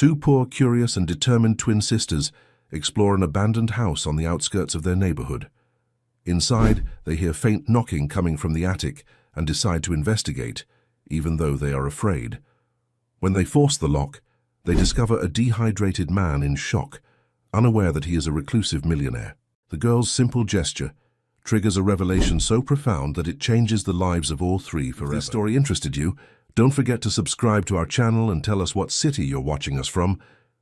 Two poor, curious, and determined twin sisters explore an abandoned house on the outskirts of their neighborhood. Inside, they hear faint knocking coming from the attic and decide to investigate, even though they are afraid. When they force the lock, they discover a dehydrated man in shock, unaware that he is a reclusive millionaire. The girl's simple gesture triggers a revelation so profound that it changes the lives of all three forever. If this story interested you, don't forget to subscribe to our channel and tell us what city you're watching us from.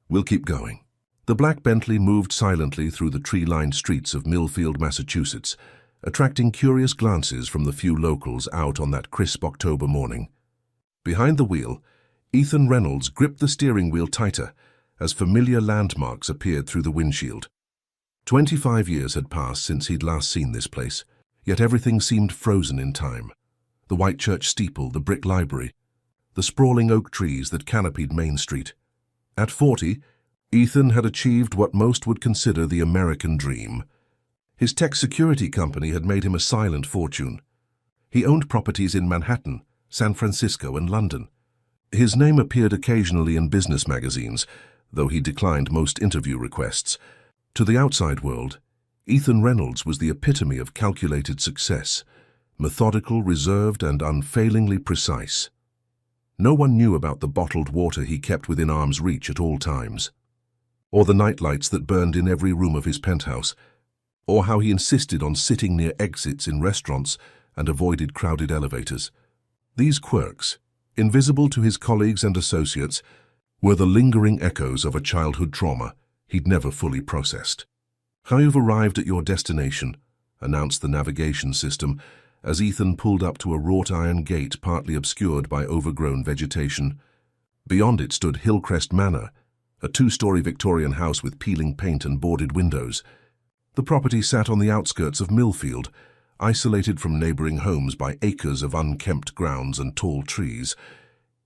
We'll keep going. The black Bentley moved silently through the tree-lined streets of Millfield, Massachusetts, attracting curious glances from the few locals out on that crisp October morning. Behind the wheel, Ethan Reynolds gripped the steering wheel tighter as familiar landmarks appeared through the windshield. 25 years had passed since he'd last seen this place, yet everything seemed frozen in time. The white church steeple, the brick library, the sprawling oak trees that canopied Main Street. At 40, Ethan had achieved what most would consider the American dream. His tech security company had made him a silent fortune. He owned properties in Manhattan, San Francisco, and London. His name appeared occasionally in business magazines, though he declined most interview requests. To the outside world, Ethan Reynolds was the epitome of calculated success, methodical, reserved, and unfailingly precise. No one knew about the bottled water he kept within arm's reach at all times, or the nightlights that burned in every room of his penthouse, or how he insisted on sitting near exits in restaurants and avoided crowded elevators. These quirks, invisible to his colleagues and associates, were the lingering echoes of a childhood trauma he'd never fully processed. "You've arrived at your destination," announced the navigation system as Ethan pulled up to a wrought iron gate partly obscured by overgrown vegetation. Beyond it stood Hillcrest Manor, a two-story Victorian house with peeling paint and boarded windows. The property sat on the outskirts of Millfield, isolated from neighboring homes by acres of unkempt grounds and tall trees.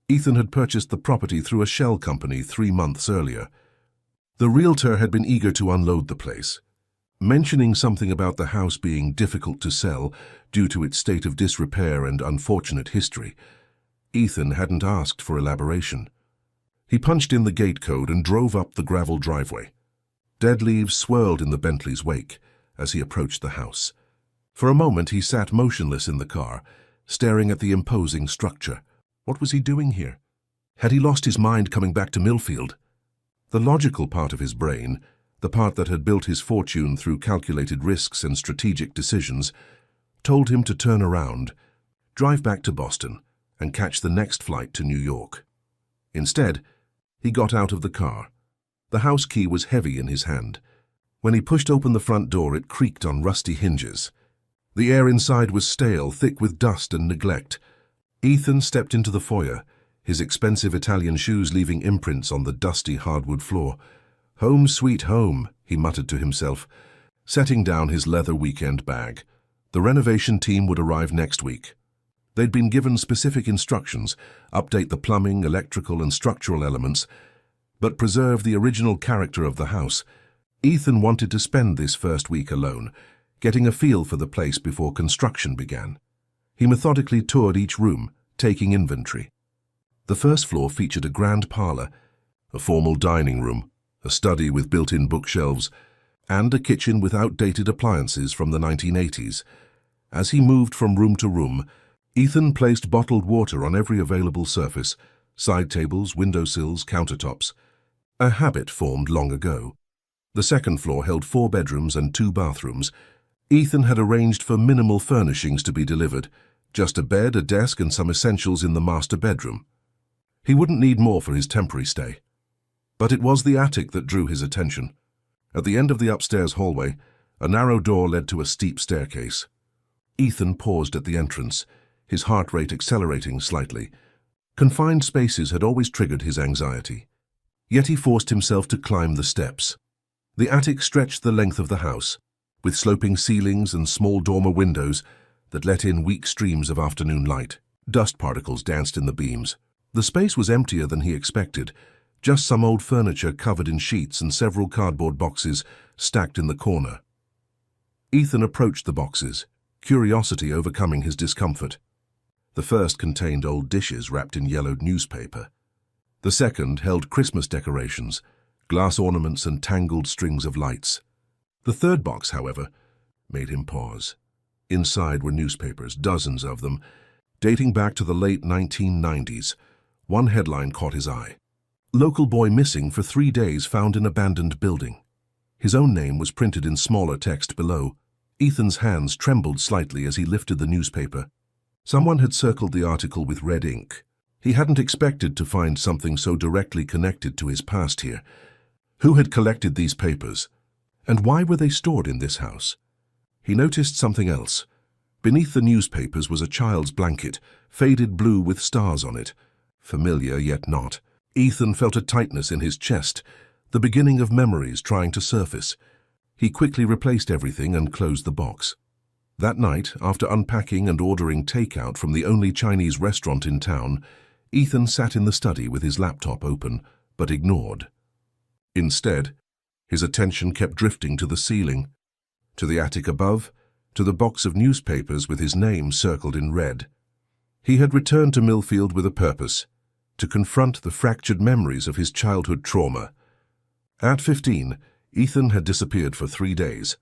Ethan had purchased the property through a shell company 3 months earlier. The realtor had been eager to unload the place, mentioning something about the house being difficult to sell due to its state of disrepair and unfortunate history. Ethan hadn't asked for elaboration. He punched in the gate code and drove up the gravel driveway. Dead leaves swirled in the Bentley's wake as he approached the house. For a moment he sat motionless in the car, staring at the imposing structure. What was he doing here? Had he lost his mind coming back to Millfield? The logical part of his brain, the part that had built his fortune through calculated risks and strategic decisions, told him to turn around, drive back to Boston, and catch the next flight to New York. Instead, he got out of the car. The house key was heavy in his hand. When he pushed open the front door, it creaked on rusty hinges. The air inside was stale, thick with dust and neglect. Ethan stepped into the foyer, his expensive Italian shoes leaving imprints on the dusty hardwood floor. "Home sweet home," he muttered to himself, setting down his leather weekend bag. The renovation team would arrive next week. They'd been given specific instructions: update the plumbing, electrical, and structural elements, but preserve the original character of the house. Ethan wanted to spend this first week alone, getting a feel for the place before construction began. He methodically toured each room, taking inventory. The first floor featured a grand parlor, a formal dining room, a study with built-in bookshelves, and a kitchen with outdated appliances from the 1980s. As he moved from room to room, Ethan placed bottled water on every available surface: side tables, windowsills, countertops. A habit formed long ago. The second floor held 4 bedrooms and 2 bathrooms. Ethan had arranged for minimal furnishings to be delivered, just a bed, a desk, and some essentials in the master bedroom. He wouldn't need more for his temporary stay. But it was the attic that drew his attention. At the end of the upstairs hallway, a narrow door led to a steep staircase. Ethan paused at the entrance, his heart rate accelerating slightly. Confined spaces had always triggered his anxiety. Yet he forced himself to climb the steps. The attic stretched the length of the house, with sloping ceilings and small dormer windows that let in weak streams of afternoon light. Dust particles danced in the beams. The space was emptier than he expected, just some old furniture covered in sheets and several cardboard boxes stacked in the corner. Ethan approached the boxes, curiosity overcoming his discomfort. The first contained old dishes wrapped in yellowed newspaper. The second held Christmas decorations, glass ornaments and tangled strings of lights. The third box, however, made him pause. Inside were newspapers, dozens of them, dating back to the late 1990s. One headline caught his eye. "Local boy missing for 3 days found in abandoned building." His own name was printed in smaller text below. Ethan's hands trembled slightly as he lifted the newspaper. Someone had circled the article with red ink. He hadn't expected to find something so directly connected to his past here. Who had collected these papers? And why were they stored in this house? He noticed something else. Beneath the newspapers was a child's blanket, faded blue with stars on it. Familiar, yet not. Ethan felt a tightness in his chest, the beginning of memories trying to surface. He quickly replaced everything and closed the box. That night, after unpacking and ordering takeout from the only Chinese restaurant in town, Ethan sat in the study with his laptop open, but ignored. Instead, his attention kept drifting to the ceiling, to the attic above, to the box of newspapers with his name circled in red. He had returned to Millfield with a purpose, to confront the fractured memories of his childhood trauma. At 15, Ethan had disappeared for 3 days.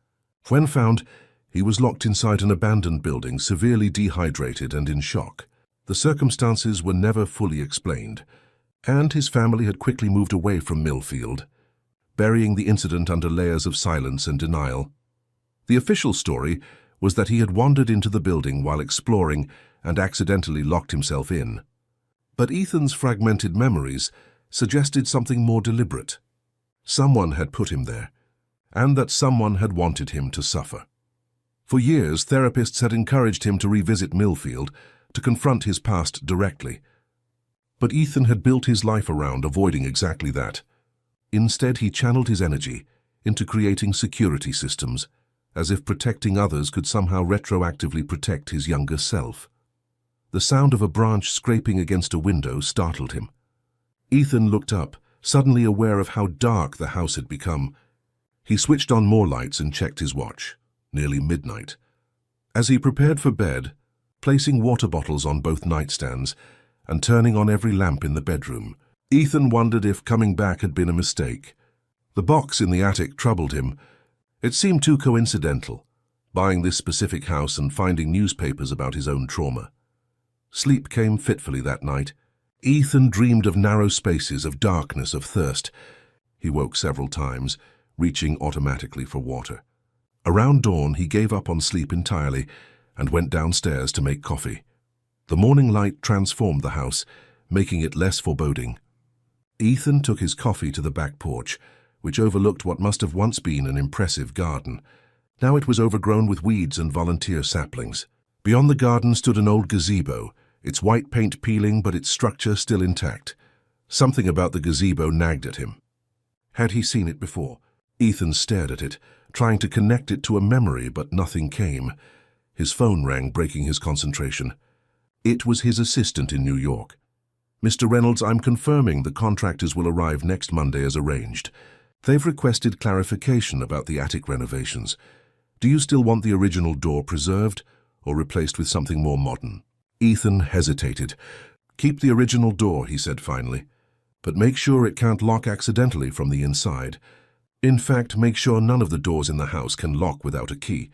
When found, he was locked inside an abandoned building, severely dehydrated and in shock. The circumstances were never fully explained, and his family had quickly moved away from Millfield, burying the incident under layers of silence and denial. The official story was that he had wandered into the building while exploring and accidentally locked himself in. But Ethan's fragmented memories suggested something more deliberate. Someone had put him there, and that someone had wanted him to suffer. For years, therapists had encouraged him to revisit Millfield, to confront his past directly. But Ethan had built his life around avoiding exactly that. Instead, he channeled his energy into creating security systems, as if protecting others could somehow retroactively protect his younger self. The sound of a branch scraping against a window startled him. Ethan looked up, suddenly aware of how dark the house had become. He switched on more lights and checked his watch. Nearly midnight. As he prepared for bed, placing water bottles on both nightstands and turning on every lamp in the bedroom, Ethan wondered if coming back had been a mistake. The box in the attic troubled him. It seemed too coincidental, buying this specific house and finding newspapers about his own trauma. Sleep came fitfully that night. Ethan dreamed of narrow spaces, of darkness, of thirst. He woke several times, reaching automatically for water. Around dawn, he gave up on sleep entirely and went downstairs to make coffee. The morning light transformed the house, making it less foreboding. Ethan took his coffee to the back porch, which overlooked what must have once been an impressive garden. Now it was overgrown with weeds and volunteer saplings. Beyond the garden stood an old gazebo, its white paint peeling but its structure still intact. Something about the gazebo nagged at him. Had he seen it before? Ethan stared at it, trying to connect it to a memory, but nothing came. His phone rang, breaking his concentration. It was his assistant in New York. "Mr. Reynolds, I'm confirming the contractors will arrive next Monday as arranged. They've requested clarification about the attic renovations. Do you still want the original door preserved or replaced with something more modern?" Ethan hesitated. "Keep the original door," he said finally, "but make sure it can't lock accidentally from the inside. In fact, make sure none of the doors in the house can lock without a key."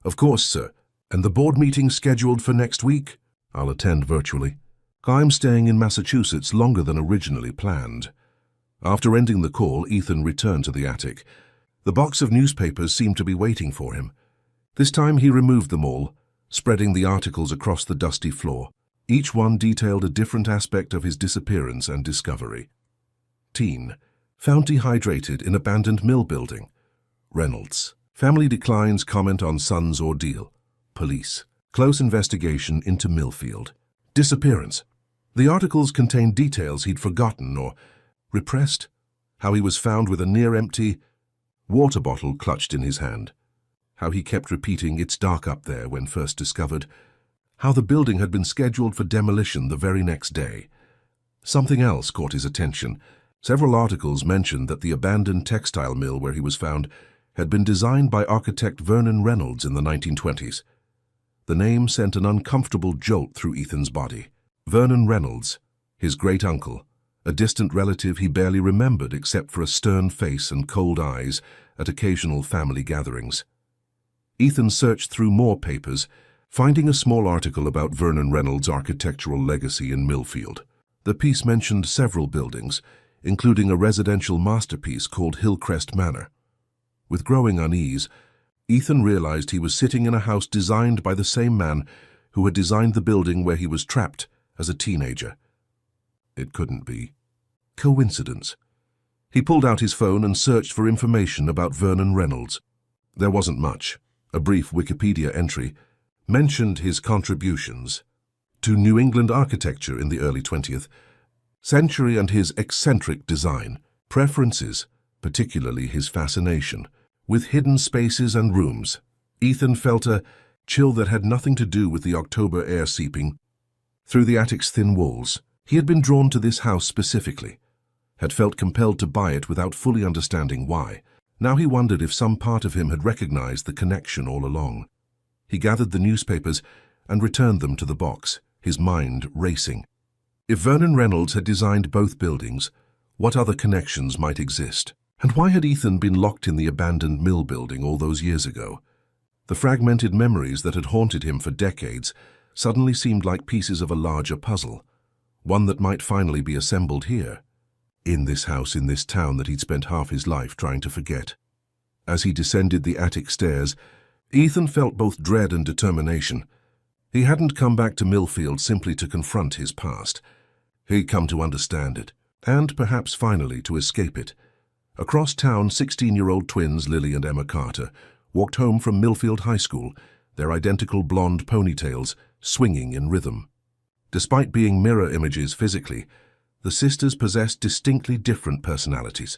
"Of course, sir. And the board meeting scheduled for next week?" "I'll attend virtually. I'm staying in Massachusetts longer than originally planned." After ending the call, Ethan returned to the attic. The box of newspapers seemed to be waiting for him. This time he removed them all, spreading the articles across the dusty floor. Each one detailed a different aspect of his disappearance and discovery. Teen. Found dehydrated in abandoned mill building. Reynolds. Family declines comment on son's ordeal. Police. Close investigation into Millfield. Disappearance. The articles contained details he'd forgotten or repressed. How he was found with a near-empty water bottle clutched in his hand. How he kept repeating, "It's dark up there," when first discovered. How the building had been scheduled for demolition the very next day. Something else caught his attention. Several articles mentioned that the abandoned textile mill where he was found had been designed by architect Vernon Reynolds in the 1920s. The name sent an uncomfortable jolt through Ethan's body. Vernon Reynolds, his great-uncle, a distant relative he barely remembered except for a stern face and cold eyes at occasional family gatherings. Ethan searched through more papers, finding a small article about Vernon Reynolds' architectural legacy in Millfield. The piece mentioned several buildings, including a residential masterpiece called Hillcrest Manor. With growing unease, Ethan realized he was sitting in a house designed by the same man who had designed the building where he was trapped as a teenager. It couldn't be coincidence. He pulled out his phone and searched for information about Vernon Reynolds. There wasn't much. A brief Wikipedia entry mentioned his contributions to New England architecture in the early 20th century and his eccentric design preferences, particularly his fascination with hidden spaces and rooms. Ethan felt a chill that had nothing to do with the October air seeping through the attic's thin walls. He had been drawn to this house specifically, had felt compelled to buy it without fully understanding why. Now he wondered if some part of him had recognized the connection all along. He gathered the newspapers and returned them to the box, his mind racing. If Vernon Reynolds had designed both buildings, what other connections might exist? And why had Ethan been locked in the abandoned mill building all those years ago? The fragmented memories that had haunted him for decades suddenly seemed like pieces of a larger puzzle, one that might finally be assembled here, in this house in this town that he'd spent half his life trying to forget. As he descended the attic stairs, Ethan felt both dread and determination. He hadn't come back to Millfield simply to confront his past. He'd come to understand it, and perhaps finally to escape it. Across town, 16-year-old twins Lily and Emma Carter walked home from Millfield High School, their identical blonde ponytails swinging in rhythm. Despite being mirror images physically, the sisters possessed distinctly different personalities.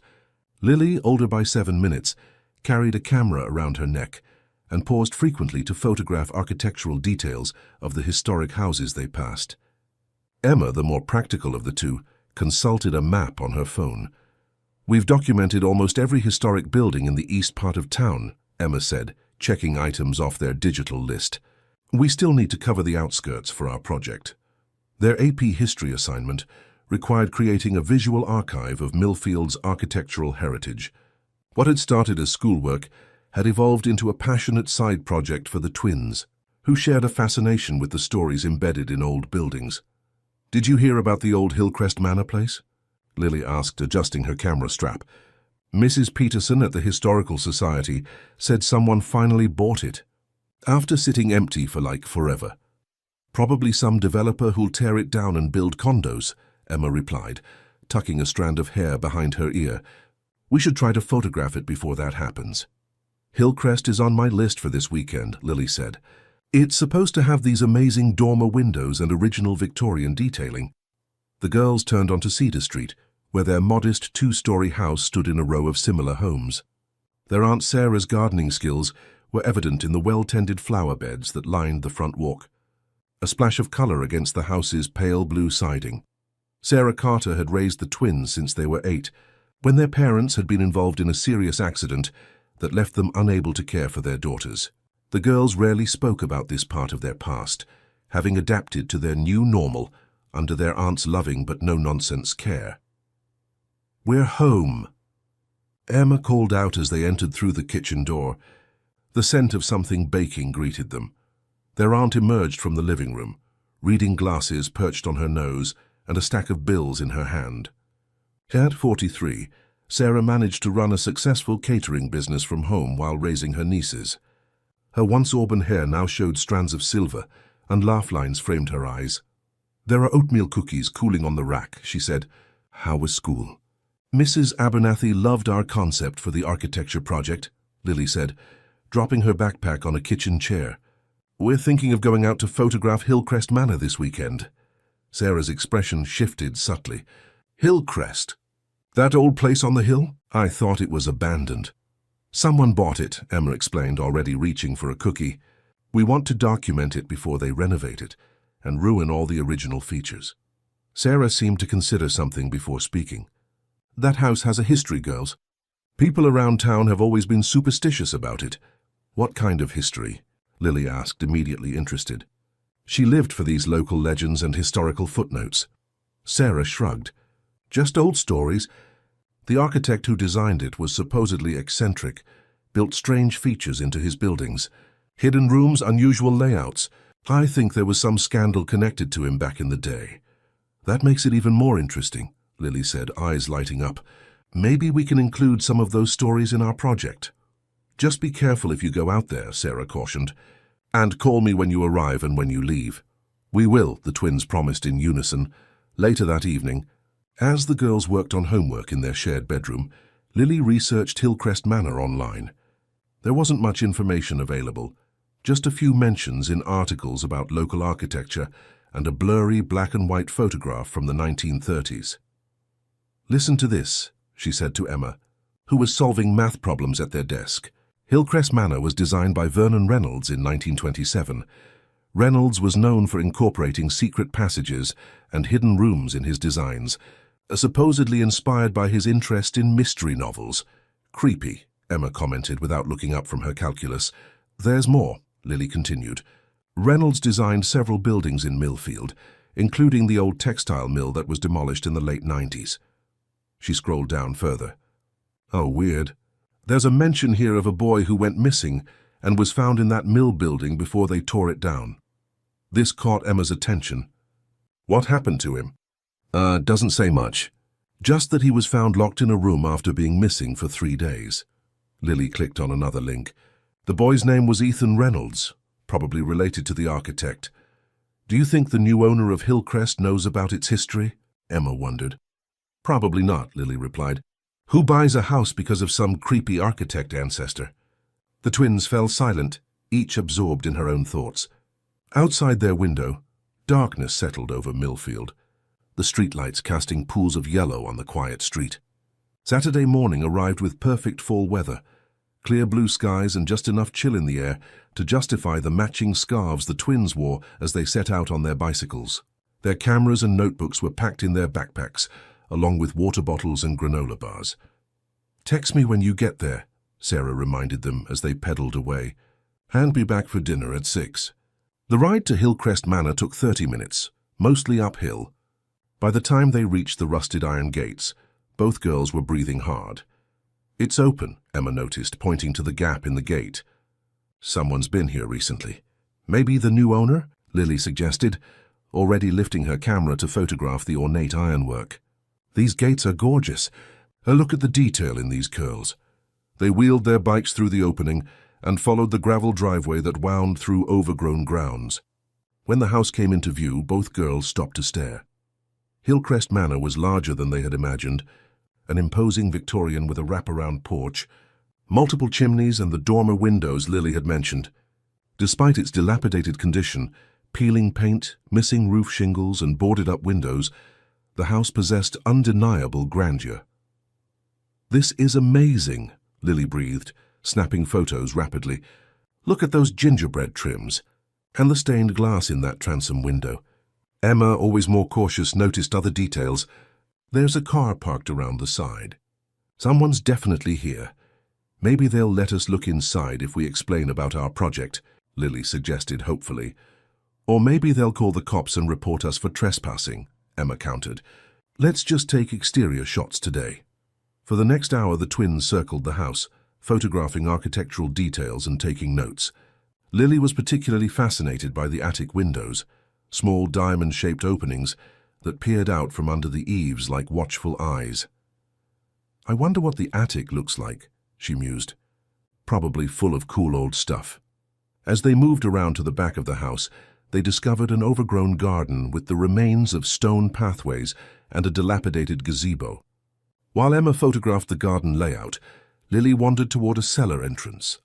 Lily, older by 7 minutes, carried a camera around her neck and paused frequently to photograph architectural details of the historic houses they passed. Emma, the more practical of the two, consulted a map on her phone. "We've documented almost every historic building in the east part of town," Emma said, checking items off their digital list. "We still need to cover the outskirts for our project." Their AP history assignment required creating a visual archive of Millfield's architectural heritage. What had started as schoolwork had evolved into a passionate side project for the twins, who shared a fascination with the stories embedded in old buildings. "Did you hear about the old Hillcrest Manor place?" Lily asked, adjusting her camera strap. "Mrs. Peterson at the Historical Society said someone finally bought it, after sitting empty for like forever. Probably some developer who'll tear it down and build condos," Emma replied, tucking a strand of hair behind her ear. "We should try to photograph it before that happens." "Hillcrest is on my list for this weekend," Lily said. "It's supposed to have these amazing dormer windows and original Victorian detailing." The girls turned onto Cedar Street, where their modest 2-story house stood in a row of similar homes. Their Aunt Sarah's gardening skills were evident in the well-tended flower beds that lined the front walk, a splash of color against the house's pale blue siding. Sarah Carter had raised the twins since they were 8, when their parents had been involved in a serious accident that left them unable to care for their daughters. The girls rarely spoke about this part of their past, having adapted to their new normal under their aunt's loving but no-nonsense care. "We're home," Emma called out as they entered through the kitchen door. The scent of something baking greeted them. Their aunt emerged from the living room, reading glasses perched on her nose and a stack of bills in her hand. At 43, Sarah managed to run a successful catering business from home while raising her nieces. Her once auburn hair now showed strands of silver, and laugh lines framed her eyes. "There are oatmeal cookies cooling on the rack," she said. "How was school?" "Mrs. Abernathy loved our concept for the architecture project," Lily said, dropping her backpack on a kitchen chair. "We're thinking of going out to photograph Hillcrest Manor this weekend." Sarah's expression shifted subtly. "Hillcrest? That old place on the hill? I thought it was abandoned." "Someone bought it," Emma explained, already reaching for a cookie. "We want to document it before they renovate it and ruin all the original features." Sarah seemed to consider something before speaking. "That house has a history, girls. People around town have always been superstitious about it." "What kind of history?" Lily asked, immediately interested. She lived for these local legends and historical footnotes. Sarah shrugged. Just old stories. The architect who designed it was supposedly eccentric, built strange features into his buildings. Hidden rooms, unusual layouts. I think there was some scandal connected to him back in the day. That makes it even more interesting, Lily said, eyes lighting up. Maybe we can include some of those stories in our project. Just be careful if you go out there, Sarah cautioned. And call me when you arrive and when you leave. We will, the twins promised in unison. Later that evening, as the girls worked on homework in their shared bedroom, Lily researched Hillcrest Manor online. There wasn't much information available, just a few mentions in articles about local architecture and a blurry black and white photograph from the 1930s. Listen to this, she said to Emma, who was solving math problems at their desk. Hillcrest Manor was designed by Vernon Reynolds in 1927. Reynolds was known for incorporating secret passages and hidden rooms in his designs, supposedly inspired by his interest in mystery novels. Creepy, Emma commented without looking up from her calculus. There's more, Lily continued. Reynolds designed several buildings in Millfield, including the old textile mill that was demolished in the late 90s. She scrolled down further. Oh, weird. There's a mention here of a boy who went missing and was found in that mill building before they tore it down. This caught Emma's attention. What happened to him? Doesn't say much. Just that he was found locked in a room after being missing for 3 days. Lily clicked on another link. The boy's name was Ethan Reynolds, probably related to the architect. Do you think the new owner of Hillcrest knows about its history? Emma wondered. Probably not, Lily replied. Who buys a house because of some creepy architect ancestor? The twins fell silent, each absorbed in her own thoughts. Outside their window, darkness settled over Millfield, the streetlights casting pools of yellow on the quiet street. Saturday morning arrived with perfect fall weather, clear blue skies and just enough chill in the air to justify the matching scarves the twins wore as they set out on their bicycles. Their cameras and notebooks were packed in their backpacks, along with water bottles and granola bars. Text me when you get there, Sarah reminded them as they pedaled away, and be back for dinner at 6. The ride to Hillcrest Manor took 30 minutes, mostly uphill. By the time they reached the rusted iron gates, both girls were breathing hard. It's open, Emma noticed, pointing to the gap in the gate. Someone's been here recently. Maybe the new owner, Lily suggested, already lifting her camera to photograph the ornate ironwork. These gates are gorgeous. Look at the detail in these curls. They wheeled their bikes through the opening and followed the gravel driveway that wound through overgrown grounds. When the house came into view, both girls stopped to stare. Hillcrest Manor was larger than they had imagined, an imposing Victorian with a wraparound porch, multiple chimneys and the dormer windows Lily had mentioned. Despite its dilapidated condition, peeling paint, missing roof shingles and boarded-up windows, the house possessed undeniable grandeur. This is amazing, Lily breathed, snapping photos rapidly. Look at those gingerbread trims, and the stained glass in that transom window. Emma, always more cautious, noticed other details. There's a car parked around the side. Someone's definitely here. Maybe they'll let us look inside if we explain about our project, Lily suggested hopefully. Or maybe they'll call the cops and report us for trespassing, Emma countered. Let's just take exterior shots today. For the next hour, the twins circled the house, photographing architectural details and taking notes. Lily was particularly fascinated by the attic windows, small diamond-shaped openings that peered out from under the eaves like watchful eyes. I wonder what the attic looks like, she mused. Probably full of cool old stuff. As they moved around to the back of the house, they discovered an overgrown garden with the remains of stone pathways and a dilapidated gazebo. While Emma photographed the garden layout, Lily wandered toward a cellar entrance.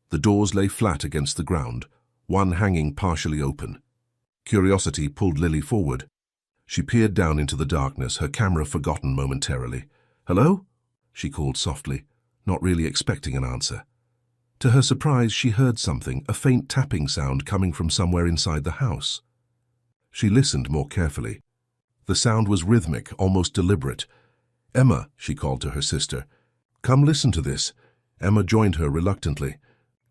The doors lay flat against the ground, one hanging partially open. Curiosity pulled Lily forward. She peered down into the darkness, her camera forgotten momentarily. "Hello?" she called softly, not really expecting an answer. To her surprise, she heard something, a faint tapping sound coming from somewhere inside the house. She listened more carefully. The sound was rhythmic, almost deliberate. "Emma," she called to her sister. "Come listen to this." Emma joined her reluctantly.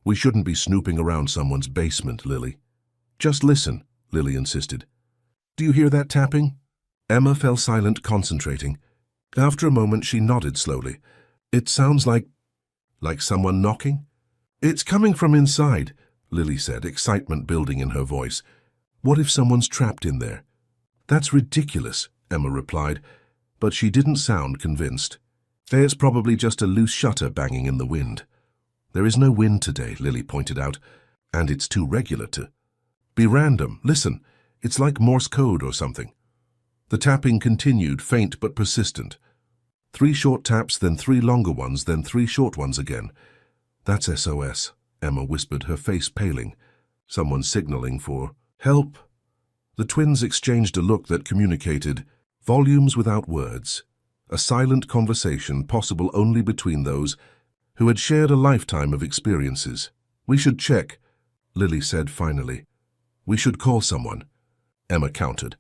"We shouldn't be snooping around someone's basement, Lily." "Just listen," Lily insisted. "Do you hear that tapping?" Emma fell silent, concentrating. After a moment, she nodded slowly. It sounds like someone knocking? It's coming from inside, Lily said, excitement building in her voice. What if someone's trapped in there? That's ridiculous, Emma replied, but she didn't sound convinced. It's probably just a loose shutter banging in the wind. There is no wind today, Lily pointed out, and it's too regular to be random. Listen, it's like Morse code or something. The tapping continued, faint but persistent. 3 short taps, then 3 longer ones, then 3 short ones again. That's SOS, Emma whispered, her face paling. Someone signaling for help. The twins exchanged a look that communicated volumes without words, a silent conversation possible only between those who had shared a lifetime of experiences. We should check, Lily said finally. We should call someone, Emma countered.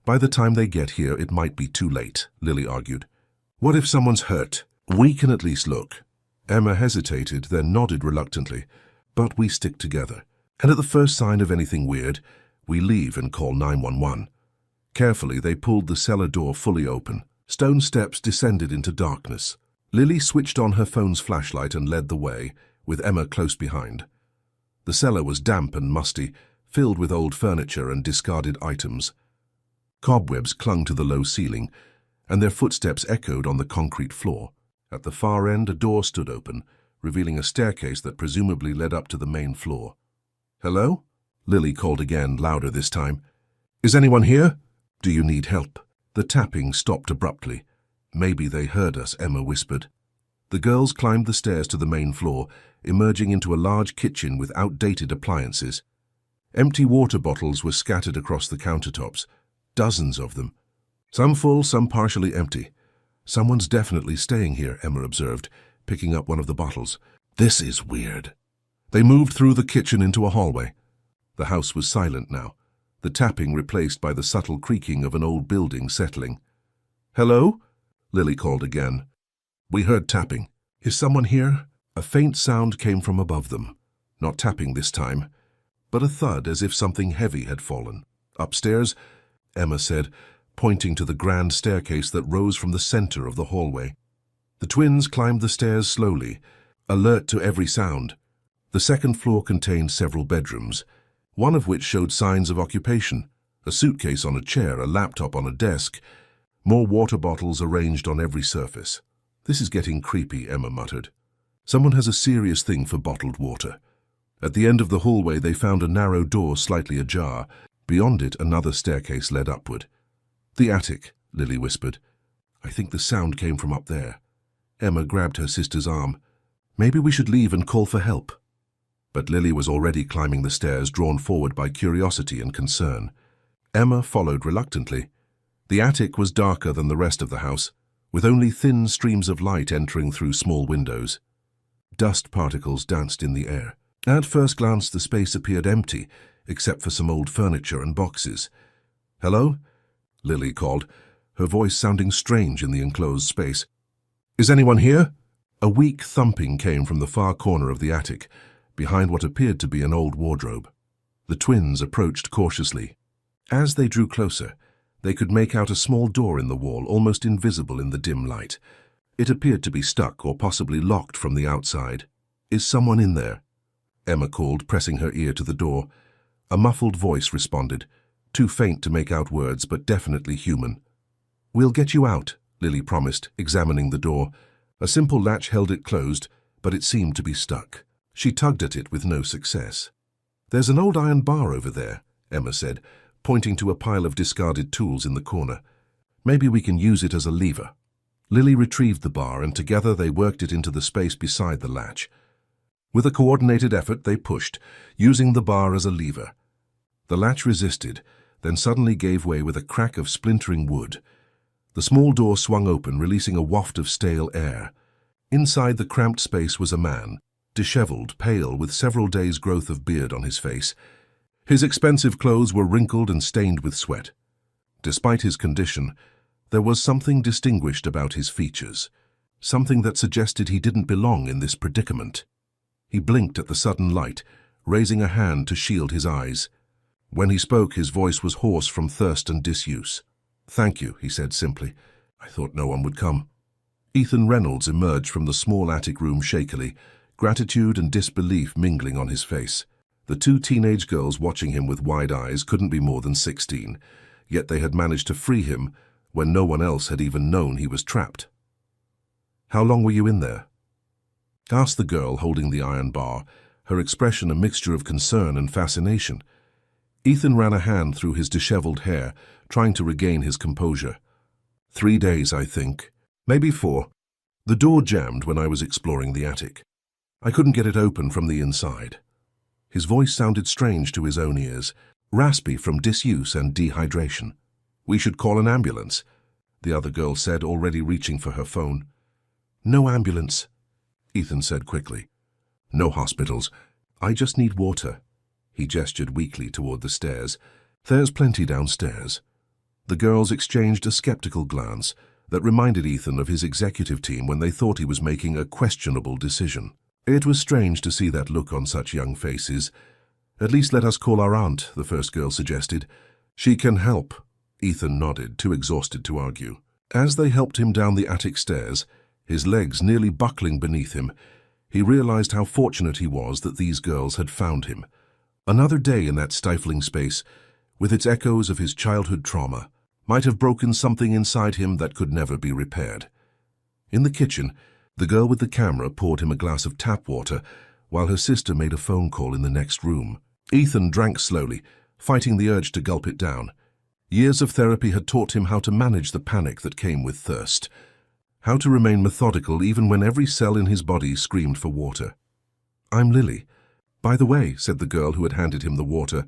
By the time they get here, it might be too late, Lily argued. What if someone's hurt? We can at least look. Emma hesitated, then nodded reluctantly. But we stick together. And at the first sign of anything weird, we leave and call 911. Carefully, they pulled the cellar door fully open. Stone steps descended into darkness. Lily switched on her phone's flashlight and led the way, with Emma close behind. The cellar was damp and musty, filled with old furniture and discarded items. Cobwebs clung to the low ceiling, and their footsteps echoed on the concrete floor. At the far end, a door stood open, revealing a staircase that presumably led up to the main floor. Hello? Lily called again, louder this time. Is anyone here? Do you need help? The tapping stopped abruptly. Maybe they heard us, Emma whispered. The girls climbed the stairs to the main floor, emerging into a large kitchen with outdated appliances. Empty water bottles were scattered across the countertops, dozens of them. Some full, some partially empty. Someone's definitely staying here, Emma observed, picking up one of the bottles. This is weird. They moved through the kitchen into a hallway. The house was silent now, the tapping replaced by the subtle creaking of an old building settling. Hello? Lily called again. We heard tapping. Is someone here? A faint sound came from above them. Not tapping this time, but a thud as if something heavy had fallen. Upstairs, Emma said, pointing to the grand staircase that rose from the center of the hallway. The twins climbed the stairs slowly, alert to every sound. The second floor contained several bedrooms, one of which showed signs of occupation, a suitcase on a chair, a laptop on a desk, more water bottles arranged on every surface. This is getting creepy, Emma muttered. Someone has a serious thing for bottled water. At the end of the hallway, they found a narrow door slightly ajar. Beyond it, another staircase led upward. The attic, Lily whispered. I think the sound came from up there. Emma grabbed her sister's arm. Maybe we should leave and call for help. But Lily was already climbing the stairs, drawn forward by curiosity and concern. Emma followed reluctantly. The attic was darker than the rest of the house, with only thin streams of light entering through small windows. Dust particles danced in the air. At first glance, the space appeared empty, except for some old furniture and boxes. Hello? Lily called, her voice sounding strange in the enclosed space. Is anyone here? A weak thumping came from the far corner of the attic, behind what appeared to be an old wardrobe. The twins approached cautiously. As they drew closer, they could make out a small door in the wall, almost invisible in the dim light. It appeared to be stuck or possibly locked from the outside. Is someone in there? Emma called, pressing her ear to the door. A muffled voice responded, too faint to make out words, but definitely human. We'll get you out, Lily promised, examining the door. A simple latch held it closed, but it seemed to be stuck. She tugged at it with no success. There's an old iron bar over there, Emma said, pointing to a pile of discarded tools in the corner. Maybe we can use it as a lever. Lily retrieved the bar, and together they worked it into the space beside the latch. With a coordinated effort, they pushed, using the bar as a lever. The latch resisted, then suddenly gave way with a crack of splintering wood. The small door swung open, releasing a waft of stale air. Inside the cramped space was a man, disheveled, pale, with several days' growth of beard on his face. His expensive clothes were wrinkled and stained with sweat. Despite his condition, there was something distinguished about his features, something that suggested he didn't belong in this predicament. He blinked at the sudden light, raising a hand to shield his eyes. When he spoke, his voice was hoarse from thirst and disuse. Thank you, he said simply. I thought no one would come. Ethan Reynolds emerged from the small attic room shakily, gratitude and disbelief mingling on his face. The two teenage girls watching him with wide eyes couldn't be more than 16, yet they had managed to free him when no one else had even known he was trapped. "How long were you in there?" asked the girl holding the iron bar, her expression a mixture of concern and fascination. Ethan ran a hand through his disheveled hair, trying to regain his composure. 3 days, I think. Maybe 4. The door jammed when I was exploring the attic. I couldn't get it open from the inside. His voice sounded strange to his own ears, raspy from disuse and dehydration. "We should call an ambulance," the other girl said, already reaching for her phone. "No ambulance," Ethan said quickly. "No hospitals. I just need water." He gestured weakly toward the stairs. "There's plenty downstairs." The girls exchanged a skeptical glance that reminded Ethan of his executive team when they thought he was making a questionable decision. It was strange to see that look on such young faces. "At least let us call our aunt," the first girl suggested. "She can help." Ethan nodded, too exhausted to argue. As they helped him down the attic stairs, his legs nearly buckling beneath him, he realized how fortunate he was that these girls had found him. Another day in that stifling space, with its echoes of his childhood trauma, might have broken something inside him that could never be repaired. In the kitchen, the girl with the camera poured him a glass of tap water while her sister made a phone call in the next room. Ethan drank slowly, fighting the urge to gulp it down. Years of therapy had taught him how to manage the panic that came with thirst, how to remain methodical even when every cell in his body screamed for water. "I'm Lily. By the way," said the girl who had handed him the water,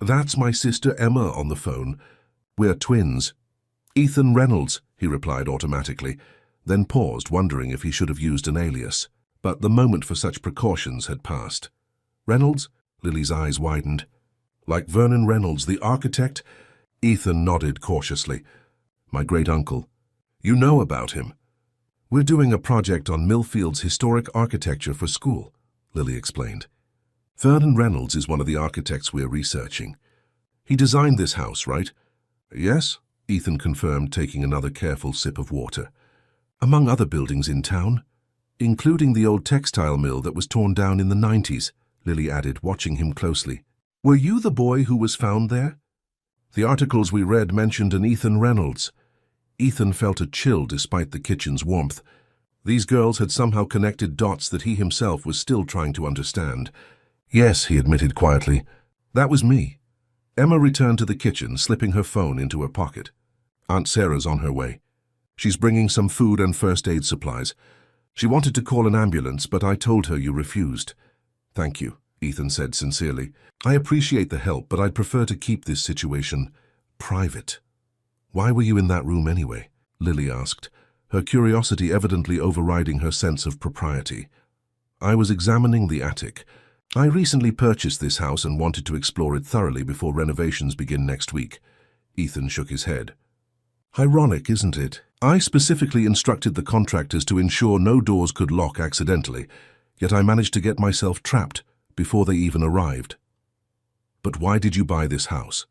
"that's my sister Emma on the phone. We're twins." "Ethan Reynolds," he replied automatically, then paused, wondering if he should have used an alias. But the moment for such precautions had passed. "Reynolds?" Lily's eyes widened. "Like Vernon Reynolds, the architect?" Ethan nodded cautiously. "My great-uncle. You know about him." "We're doing a project on Millfield's historic architecture for school," Lily explained. "Vernon Reynolds is one of the architects we're researching. He designed this house, right?" "Yes," Ethan confirmed, taking another careful sip of water. "Among other buildings in town, including the old textile mill that was torn down in the 90s, Lily added, watching him closely. "Were you the boy who was found there?" "The articles we read mentioned an Ethan Reynolds." Ethan felt a chill despite the kitchen's warmth. These girls had somehow connected dots that he himself was still trying to understand. "Yes," he admitted quietly. "That was me." Emma returned to the kitchen, slipping her phone into her pocket. "Aunt Sarah's on her way. She's bringing some food and first aid supplies. She wanted to call an ambulance, but I told her you refused." "Thank you," Ethan said sincerely. "I appreciate the help, but I'd prefer to keep this situation private." "Why were you in that room anyway?" Lily asked, her curiosity evidently overriding her sense of propriety. "I was examining the attic. I recently purchased this house and wanted to explore it thoroughly before renovations begin next week." Ethan shook his head. "Ironic, isn't it? I specifically instructed the contractors to ensure no doors could lock accidentally, yet I managed to get myself trapped before they even arrived." "But why did you buy this house?"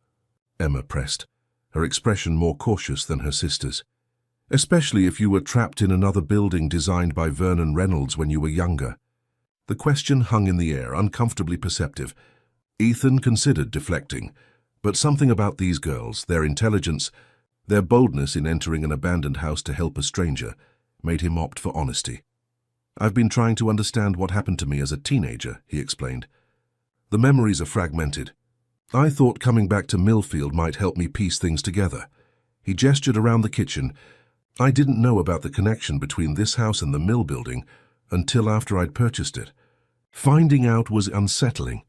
Emma pressed, her expression more cautious than her sister's. "Especially if you were trapped in another building designed by Vernon Reynolds when you were younger." The question hung in the air, uncomfortably perceptive. Ethan considered deflecting, but something about these girls, their intelligence, their boldness in entering an abandoned house to help a stranger, made him opt for honesty. "I've been trying to understand what happened to me as a teenager," he explained. "The memories are fragmented. I thought coming back to Millfield might help me piece things together." He gestured around the kitchen. "I didn't know about the connection between this house and the mill building until after I'd purchased it. Finding out was unsettling."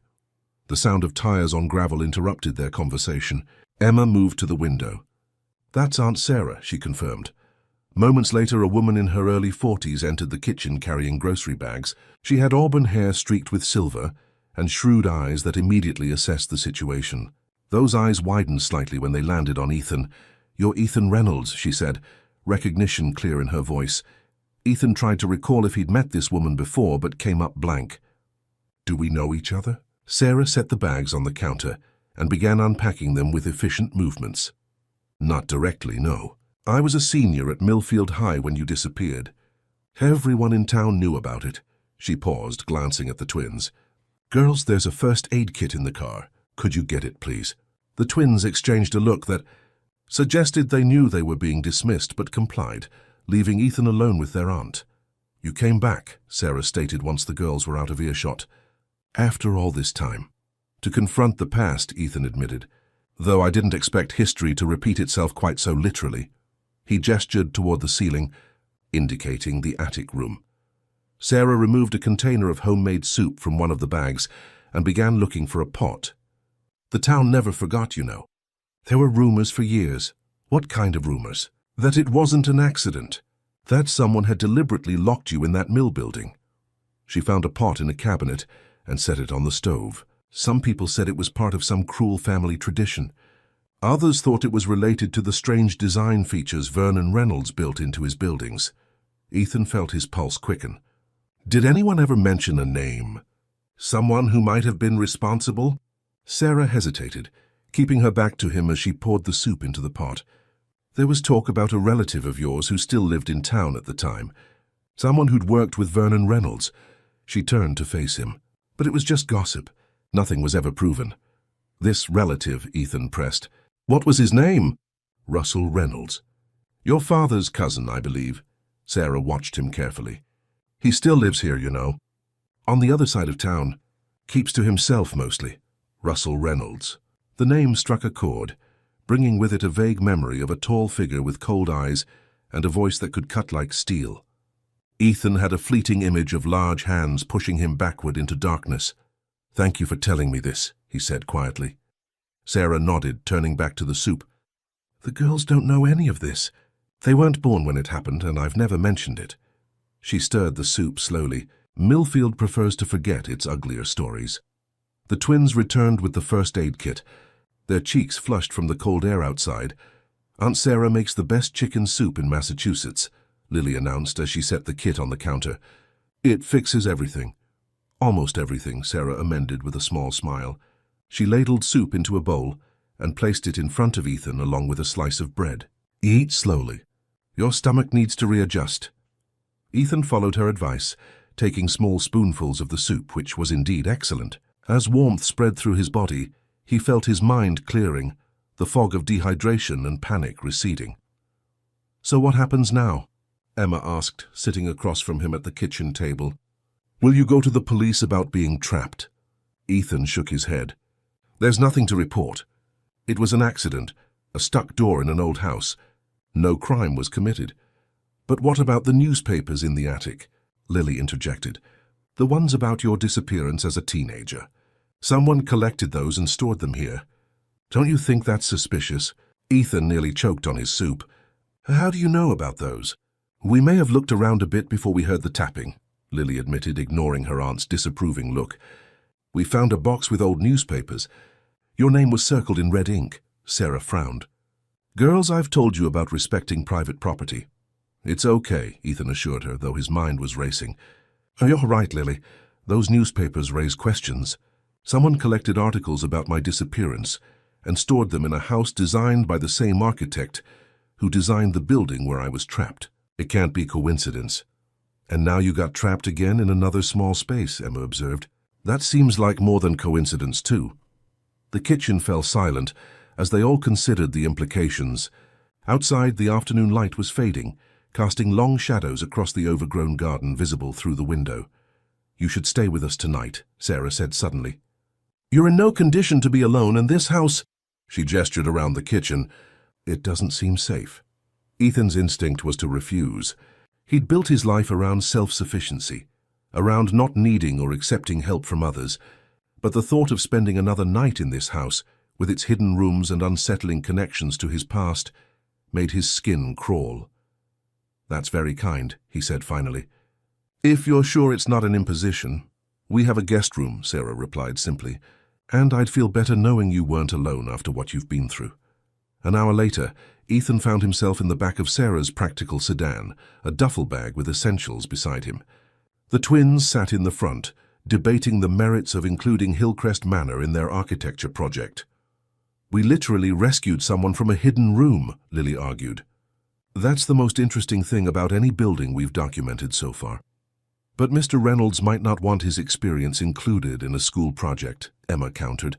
The sound of tires on gravel interrupted their conversation. Emma moved to the window. "That's Aunt Sarah," she confirmed. Moments later, a woman in her early 40s entered the kitchen carrying grocery bags. She had auburn hair streaked with silver and shrewd eyes that immediately assessed the situation. Those eyes widened slightly when they landed on Ethan. "You're Ethan Reynolds," she said, recognition clear in her voice. Ethan tried to recall if he'd met this woman before, but came up blank. "Do we know each other?" Sarah set the bags on the counter and began unpacking them with efficient movements. "Not directly, no." I was a senior at Millfield High when you disappeared. Everyone in town knew about it. She paused, glancing at the twins. Girls, there's a first aid kit in the car. Could you get it, please? The twins exchanged a look that suggested they knew they were being dismissed but complied, leaving Ethan alone with their aunt. You came back, Sarah stated once the girls were out of earshot. After all this time. To confront the past, Ethan admitted, though I didn't expect history to repeat itself quite so literally. He gestured toward the ceiling, indicating the attic room. Sarah removed a container of homemade soup from one of the bags and began looking for a pot. The town never forgot, you know. There were rumors for years. What kind of rumors? That it wasn't an accident. That someone had deliberately locked you in that mill building. She found a pot in a cabinet and set it on the stove. Some people said it was part of some cruel family tradition. Others thought it was related to the strange design features Vernon Reynolds built into his buildings. Ethan felt his pulse quicken. Did anyone ever mention a name? Someone who might have been responsible? Sarah hesitated, keeping her back to him as she poured the soup into the pot. There was talk about a relative of yours who still lived in town at the time. Someone who'd worked with Vernon Reynolds. She turned to face him. But it was just gossip. Nothing was ever proven. This relative, Ethan pressed. What was his name? Russell Reynolds. Your father's cousin, I believe. Sarah watched him carefully. He still lives here, you know. On the other side of town. Keeps to himself mostly. Russell Reynolds. The name struck a chord, bringing with it a vague memory of a tall figure with cold eyes and a voice that could cut like steel. Ethan had a fleeting image of large hands pushing him backward into darkness. Thank you for telling me this, he said quietly. Sarah nodded, turning back to the soup. The girls don't know any of this. They weren't born when it happened, and I've never mentioned it. She stirred the soup slowly. Millfield prefers to forget its uglier stories. The twins returned with the first aid kit, their cheeks flushed from the cold air outside. Aunt Sarah makes the best chicken soup in Massachusetts, Lily announced as she set the kit on the counter. It fixes everything. Almost everything, Sarah amended with a small smile. She ladled soup into a bowl and placed it in front of Ethan along with a slice of bread. Eat slowly. Your stomach needs to readjust. Ethan followed her advice, taking small spoonfuls of the soup, which was indeed excellent. As warmth spread through his body, he felt his mind clearing, the fog of dehydration and panic receding. So what happens now? Emma asked, sitting across from him at the kitchen table. Will you go to the police about being trapped? Ethan shook his head. There's nothing to report. It was an accident, a stuck door in an old house. No crime was committed. But what about the newspapers in the attic? Lily interjected. The ones about your disappearance as a teenager. Someone collected those and stored them here. Don't you think that's suspicious? Ethan nearly choked on his soup. How do you know about those? We may have looked around a bit before we heard the tapping, Lily admitted, ignoring her aunt's disapproving look. We found a box with old newspapers. Your name was circled in red ink. Sarah frowned. Girls, I've told you about respecting private property. It's okay, Ethan assured her, though his mind was racing. Oh, you're right, Lily. Those newspapers raise questions. Someone collected articles about my disappearance and stored them in a house designed by the same architect who designed the building where I was trapped. It can't be coincidence. And now you got trapped again in another small space, Emma observed. That seems like more than coincidence, too. The kitchen fell silent as they all considered the implications. Outside, the afternoon light was fading, casting long shadows across the overgrown garden visible through the window. You should stay with us tonight, Sarah said suddenly. You're in no condition to be alone, and this house— She gestured around the kitchen. It doesn't seem safe. Ethan's instinct was to refuse. He'd built his life around self-sufficiency, around not needing or accepting help from others. But the thought of spending another night in this house, with its hidden rooms and unsettling connections to his past, made his skin crawl. That's very kind, he said finally. If you're sure it's not an imposition. We have a guest room, Sarah replied simply, and I'd feel better knowing you weren't alone after what you've been through. An hour later, Ethan found himself in the back of Sarah's practical sedan, a duffel bag with essentials beside him. The twins sat in the front, debating the merits of including Hillcrest Manor in their architecture project. We literally rescued someone from a hidden room, Lily argued. That's the most interesting thing about any building we've documented so far. But Mr. Reynolds might not want his experience included in a school project, Emma countered,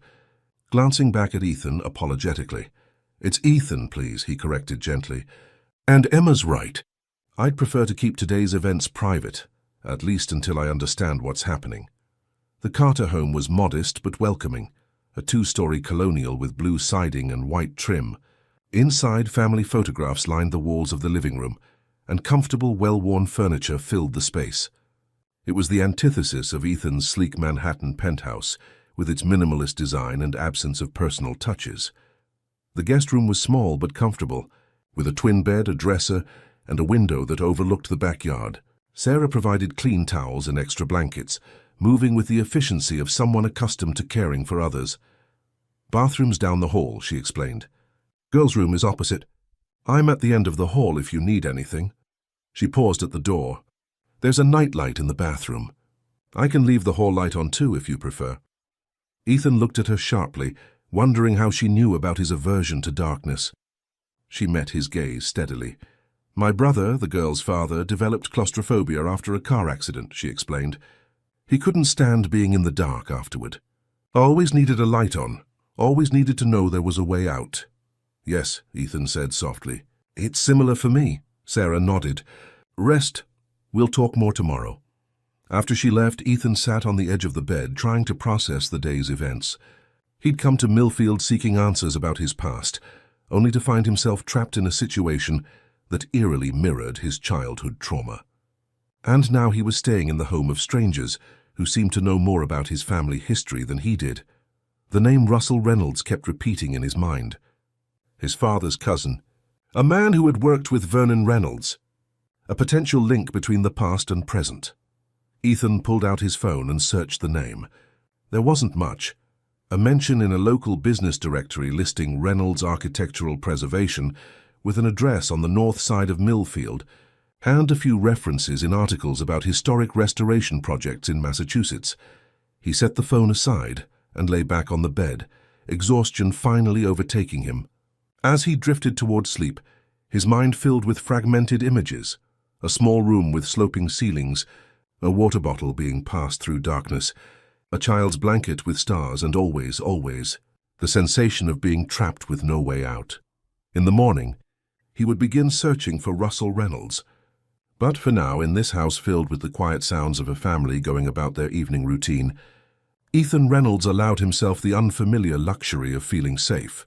glancing back at Ethan apologetically. It's Ethan, please, he corrected gently. And Emma's right. I'd prefer to keep today's events private, at least until I understand what's happening. The Carter home was modest but welcoming, a two-story colonial with blue siding and white trim. Inside, family photographs lined the walls of the living room, and comfortable, well-worn furniture filled the space. It was the antithesis of Ethan's sleek Manhattan penthouse, with its minimalist design and absence of personal touches. The guest room was small but comfortable, with a twin bed, a dresser, and a window that overlooked the backyard. Sarah provided clean towels and extra blankets, moving with the efficiency of someone accustomed to caring for others. Bathroom's down the hall, she explained. Girls' room is opposite. I'm at the end of the hall if you need anything. She paused at the door. There's a nightlight in the bathroom. I can leave the hall light on too if you prefer. Ethan looked at her sharply, wondering how she knew about his aversion to darkness. She met his gaze steadily. My brother, the girl's father, developed claustrophobia after a car accident, she explained. He couldn't stand being in the dark afterward. Always needed a light on. Always needed to know there was a way out. Yes, Ethan said softly. It's similar for me. Sarah nodded. Rest. We'll talk more tomorrow. After she left, Ethan sat on the edge of the bed, trying to process the day's events. He'd come to Millfield seeking answers about his past, only to find himself trapped in a situation that eerily mirrored his childhood trauma. And now he was staying in the home of strangers who seemed to know more about his family history than he did. The name Russell Reynolds kept repeating in his mind. His father's cousin, a man who had worked with Vernon Reynolds, a potential link between the past and present. Ethan pulled out his phone and searched the name. There wasn't much. A mention in a local business directory listing Reynolds Architectural Preservation with an address on the north side of Millfield, and a few references in articles about historic restoration projects in Massachusetts. He set the phone aside and lay back on the bed, exhaustion finally overtaking him. As he drifted toward sleep, his mind filled with fragmented images. A small room with sloping ceilings, a water bottle being passed through darkness, a child's blanket with stars, and always, the sensation of being trapped with no way out. In the morning, he would begin searching for Russell Reynolds. But for now, in this house filled with the quiet sounds of a family going about their evening routine, Ethan Reynolds allowed himself the unfamiliar luxury of feeling safe.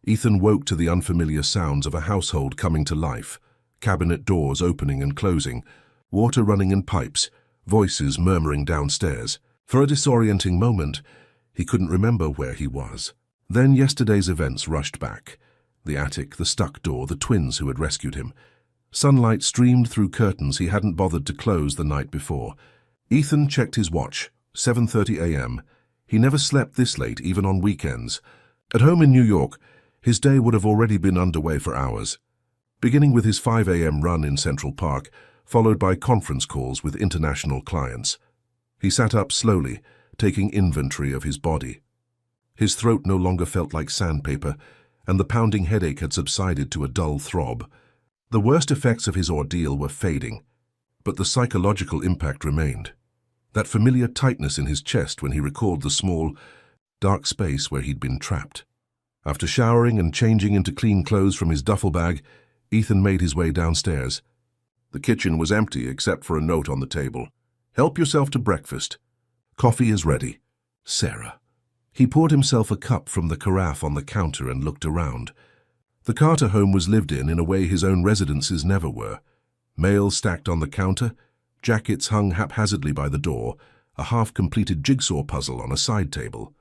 Ethan woke to the unfamiliar sounds of a household coming to life. Cabinet doors opening and closing, water running in pipes, voices murmuring downstairs. For a disorienting moment, he couldn't remember where he was. Then yesterday's events rushed back. The attic, the stuck door, the twins who had rescued him. Sunlight streamed through curtains he hadn't bothered to close the night before. Ethan checked his watch. 7:30 a.m. He never slept this late, even on weekends. At home in New York, his day would have already been underway for hours. Beginning with his 5 a.m. run in Central Park, followed by conference calls with international clients. He sat up slowly, taking inventory of his body. His throat no longer felt like sandpaper, and the pounding headache had subsided to a dull throb. The worst effects of his ordeal were fading, but the psychological impact remained. That familiar tightness in his chest when he recalled the small, dark space where he'd been trapped. After showering and changing into clean clothes from his duffel bag, Ethan made his way downstairs. The kitchen was empty except for a note on the table. Help yourself to breakfast. Coffee is ready. Sarah. He poured himself a cup from the carafe on the counter and looked around. The Carter home was lived in a way his own residences never were. Mail stacked on the counter, jackets hung haphazardly by the door, a half-completed jigsaw puzzle on a side table.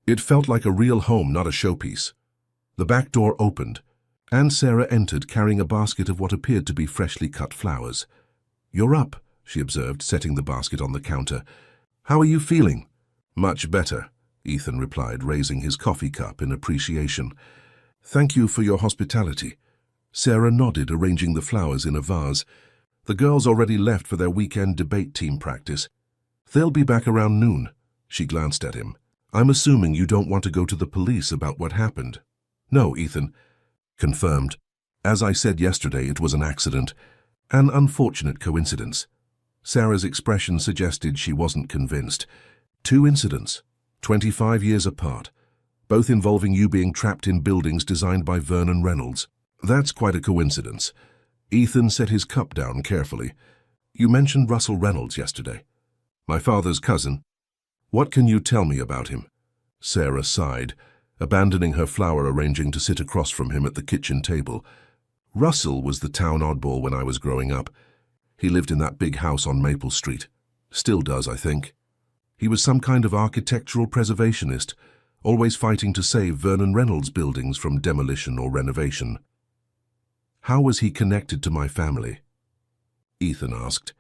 It felt like a real home, not a showpiece. The back door opened, and Sarah entered carrying a basket of what appeared to be freshly cut flowers. "You're up," she observed, setting the basket on the counter. "How are you feeling?" "Much better," Ethan replied, raising his coffee cup in appreciation. "Thank you for your hospitality." Sarah nodded, arranging the flowers in a vase. The girls already left for their weekend debate team practice. "They'll be back around noon." She glanced at him. "I'm assuming you don't want to go to the police about what happened." "No, Ethan." "Confirmed. As I said yesterday, it was an accident, an unfortunate coincidence. Sarah's expression suggested she wasn't convinced. 2 incidents, 25 years apart, both involving you being trapped in buildings designed by Vernon Reynolds. That's quite a coincidence. Ethan set his cup down carefully. You mentioned Russell Reynolds yesterday. My father's cousin. What can you tell me about him? Sarah sighed, abandoning her flower arranging to sit across from him at the kitchen table. Russell was the town oddball when I was growing up. He lived in that big house on Maple Street. Still does, I think. He was some kind of architectural preservationist, always fighting to save Vernon Reynolds buildings from demolition or renovation. How was he connected to my family? Ethan asked.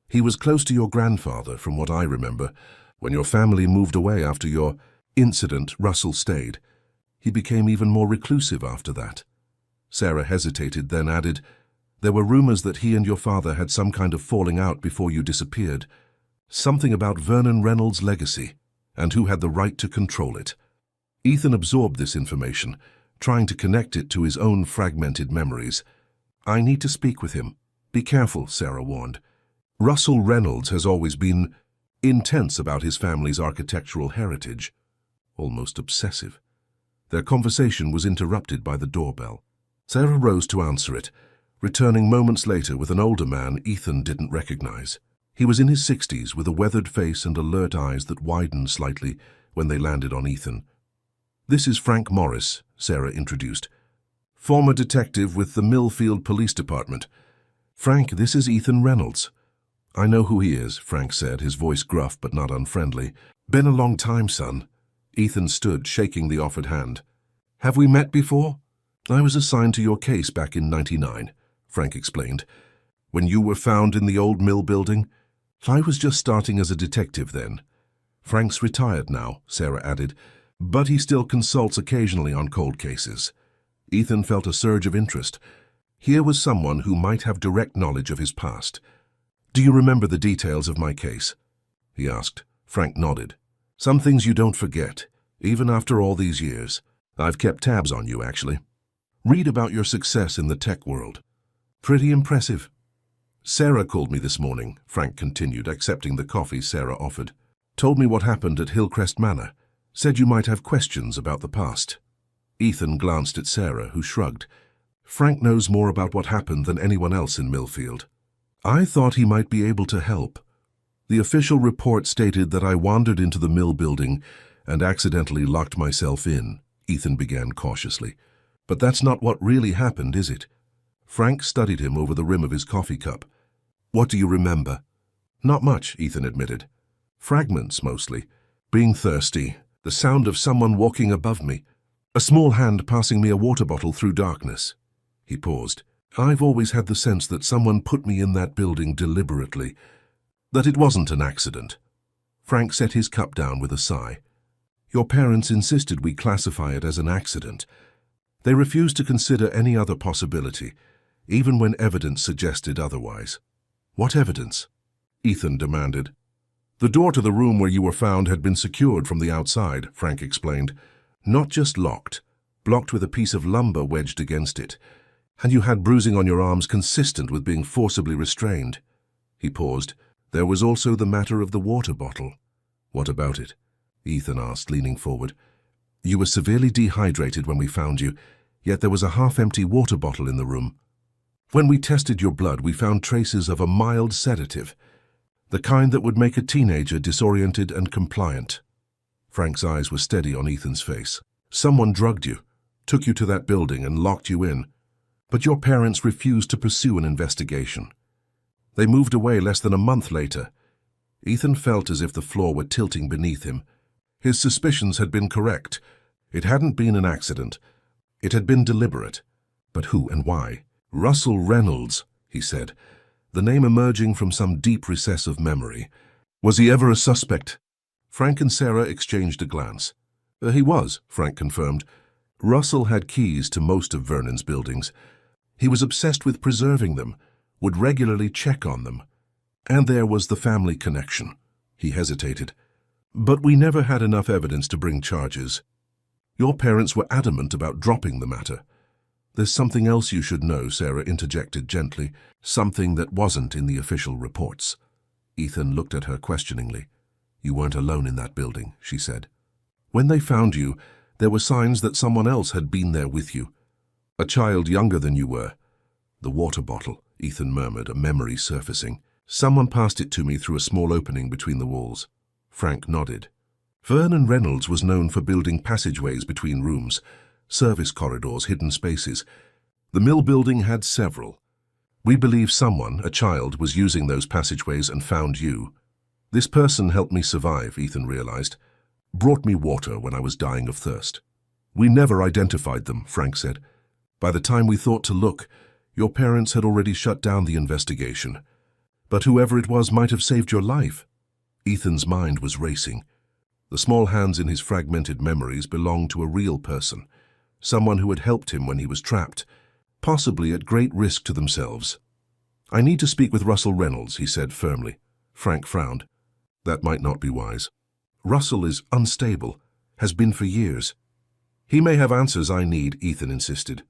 He was close to your grandfather, from what I remember. When your family moved away after your incident, Russell stayed. He became even more reclusive after that. Sarah hesitated, then added, there were rumors that he and your father had some kind of falling out before you disappeared. Something about Vernon Reynolds' legacy, and who had the right to control it. Ethan absorbed this information, trying to connect it to his own fragmented memories. I need to speak with him. Be careful, Sarah warned. Russell Reynolds has always been intense about his family's architectural heritage, almost obsessive. Their conversation was interrupted by the doorbell. Sarah rose to answer it, returning moments later with an older man Ethan didn't recognize. He was in his 60s with a weathered face and alert eyes that widened slightly when they landed on Ethan. This is Frank Morris, Sarah introduced. Former detective with the Millfield Police Department. Frank, this is Ethan Reynolds. I know who he is, Frank said, his voice gruff but not unfriendly. Been a long time, son. Ethan stood, shaking the offered hand. Have we met before? I was assigned to your case back in '99, Frank explained. When you were found in the old mill building? I was just starting as a detective then. Frank's retired now, Sarah added, but he still consults occasionally on cold cases. Ethan felt a surge of interest. Here was someone who might have direct knowledge of his past. Do you remember the details of my case? He asked. Frank nodded. Some things you don't forget, even after all these years. I've kept tabs on you, actually. Read about your success in the tech world. Pretty impressive. Sarah called me this morning, Frank continued, accepting the coffee Sarah offered. Told me what happened at Hillcrest Manor. Said you might have questions about the past. Ethan glanced at Sarah, who shrugged. Frank knows more about what happened than anyone else in Millfield. I thought he might be able to help. The official report stated that I wandered into the mill building and accidentally locked myself in, Ethan began cautiously. But that's not what really happened, is it? Frank studied him over the rim of his coffee cup. What do you remember? Not much, Ethan admitted. Fragments, mostly. Being thirsty, the sound of someone walking above me, a small hand passing me a water bottle through darkness. He paused. I've always had the sense that someone put me in that building deliberately, that it wasn't an accident. Frank set his cup down with a sigh. Your parents insisted we classify it as an accident. They refused to consider any other possibility, even when evidence suggested otherwise. What evidence? Ethan demanded. The door to the room where you were found had been secured from the outside, Frank explained. Not just locked, blocked with a piece of lumber wedged against it. And you had bruising on your arms consistent with being forcibly restrained. He paused. There was also the matter of the water bottle. What about it? Ethan asked, leaning forward. You were severely dehydrated when we found you, yet there was a half-empty water bottle in the room. When we tested your blood, we found traces of a mild sedative, the kind that would make a teenager disoriented and compliant. Frank's eyes were steady on Ethan's face. Someone drugged you, took you to that building and locked you in. But your parents refused to pursue an investigation. They moved away less than a month later. Ethan felt as if the floor were tilting beneath him. His suspicions had been correct. It hadn't been an accident. It had been deliberate. But who and why? Russell Reynolds, he said, the name emerging from some deep recess of memory. Was he ever a suspect? Frank and Sarah exchanged a glance. He was, Frank confirmed. Russell had keys to most of Vernon's buildings. He was obsessed with preserving them, would regularly check on them. And there was the family connection. He hesitated. But we never had enough evidence to bring charges. Your parents were adamant about dropping the matter. There's something else you should know, Sarah interjected gently, something that wasn't in the official reports. Ethan looked at her questioningly. You weren't alone in that building, she said. When they found you, there were signs that someone else had been there with you. A child younger than you were. The water bottle, Ethan murmured, a memory surfacing. Someone passed it to me through a small opening between the walls. Frank nodded. Vernon Reynolds was known for building passageways between rooms, service corridors, hidden spaces. The mill building had several. We believe someone, a child, was using those passageways and found you. This person helped me survive, Ethan realized. Brought me water when I was dying of thirst. We never identified them, Frank said. By the time we thought to look, your parents had already shut down the investigation. But whoever it was might have saved your life. Ethan's mind was racing. The small hands in his fragmented memories belonged to a real person, someone who had helped him when he was trapped, possibly at great risk to themselves. I need to speak with Russell Reynolds, he said firmly. Frank frowned. That might not be wise. Russell is unstable, has been for years. He may have answers I need, Ethan insisted.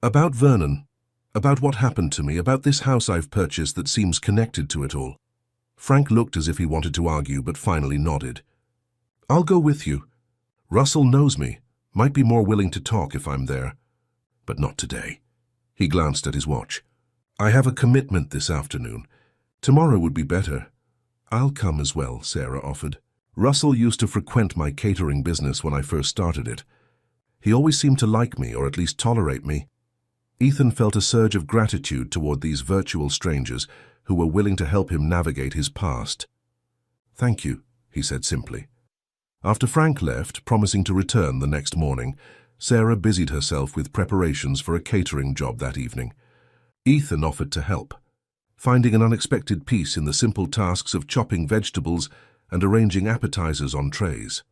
About Vernon, about what happened to me, about this house I've purchased that seems connected to it all. Frank looked as if he wanted to argue, but finally nodded. I'll go with you. Russell knows me, might be more willing to talk if I'm there. But not today. He glanced at his watch. I have a commitment this afternoon. Tomorrow would be better. I'll come as well, Sarah offered. Russell used to frequent my catering business when I first started it. He always seemed to like me, or at least tolerate me. Ethan felt a surge of gratitude toward these virtual strangers who were willing to help him navigate his past. Thank you, he said simply. After Frank left, promising to return the next morning, Sarah busied herself with preparations for a catering job that evening. Ethan offered to help, finding an unexpected peace in the simple tasks of chopping vegetables and arranging appetizers on trays.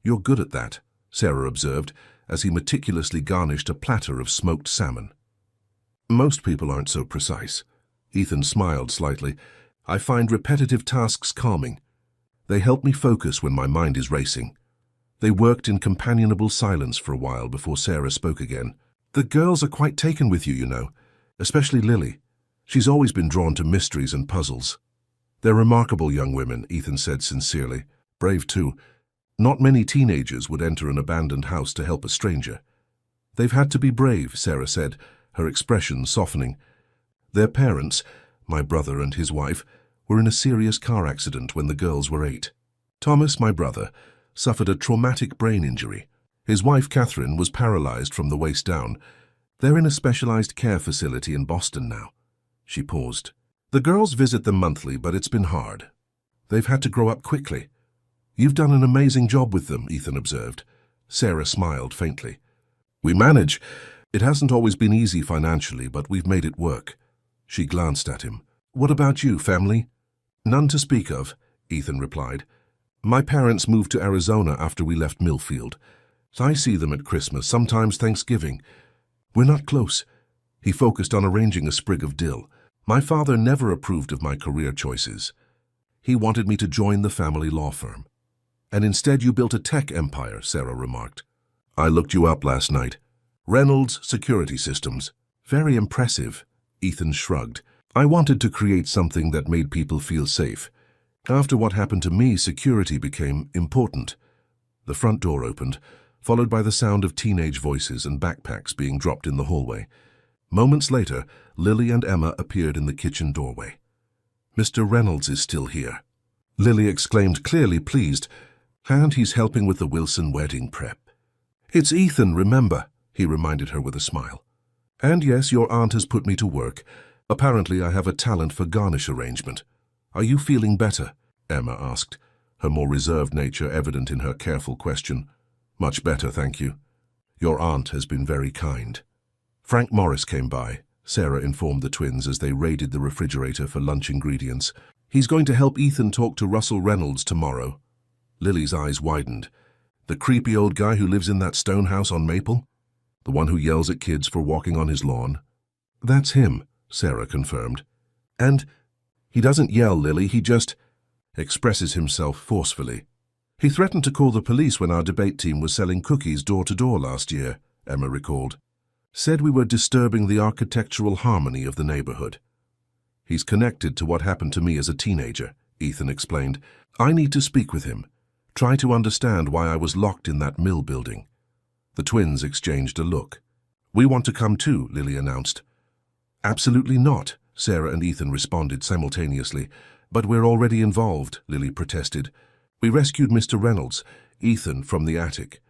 You're good at that, Sarah observed, as he meticulously garnished a platter of smoked salmon. Most people aren't so precise. Ethan smiled slightly. I find repetitive tasks calming. They help me focus when my mind is racing. They worked in companionable silence for a while before Sarah spoke again. The girls are quite taken with you, you know, especially Lily. She's always been drawn to mysteries and puzzles. They're remarkable young women, Ethan said sincerely. Brave too. Not many teenagers would enter an abandoned house to help a stranger. They've had to be brave, Sarah said, her expression softening. Their parents, my brother and his wife, were in a serious car accident when the girls were 8. Thomas, my brother, suffered a traumatic brain injury. His wife, Catherine, was paralyzed from the waist down. They're in a specialized care facility in Boston now. She paused. The girls visit them monthly, but it's been hard. They've had to grow up quickly. You've done an amazing job with them, Ethan observed. Sarah smiled faintly. We manage. It hasn't always been easy financially, but we've made it work. She glanced at him. What about you, family? None to speak of, Ethan replied. My parents moved to Arizona after we left Millfield. I see them at Christmas, sometimes Thanksgiving. We're not close. He focused on arranging a sprig of dill. My father never approved of my career choices. He wanted me to join the family law firm. And instead you built a tech empire, Sarah remarked. I looked you up last night. Reynolds Security Systems. Very impressive, Ethan shrugged. I wanted to create something that made people feel safe. After what happened to me, security became important. The front door opened, followed by the sound of teenage voices and backpacks being dropped in the hallway. Moments later, Lily and Emma appeared in the kitchen doorway. Mr. Reynolds is still here. Lily exclaimed, clearly pleased, and he's helping with the Wilson wedding prep. It's Ethan, remember, he reminded her with a smile. And yes, your aunt has put me to work. Apparently I have a talent for garnish arrangement. Are you feeling better? Emma asked, her more reserved nature evident in her careful question. Much better, thank you. Your aunt has been very kind. Frank Morris came by, Sarah informed the twins as they raided the refrigerator for lunch ingredients. He's going to help Ethan talk to Russell Reynolds tomorrow. Lily's eyes widened. The creepy old guy who lives in that stone house on Maple? The one who yells at kids for walking on his lawn? That's him, Sarah confirmed. And he doesn't yell, Lily, he just expresses himself forcefully. He threatened to call the police when our debate team was selling cookies door to door last year, Emma recalled. Said we were disturbing the architectural harmony of the neighborhood. He's connected to what happened to me as a teenager, Ethan explained. I need to speak with him. Try to understand why I was locked in that mill building. The twins exchanged a look. We want to come too, Lily announced. Absolutely not, Sarah and Ethan responded simultaneously. But we're already involved, Lily protested. We rescued Mr. Reynolds, Ethan, from the attic.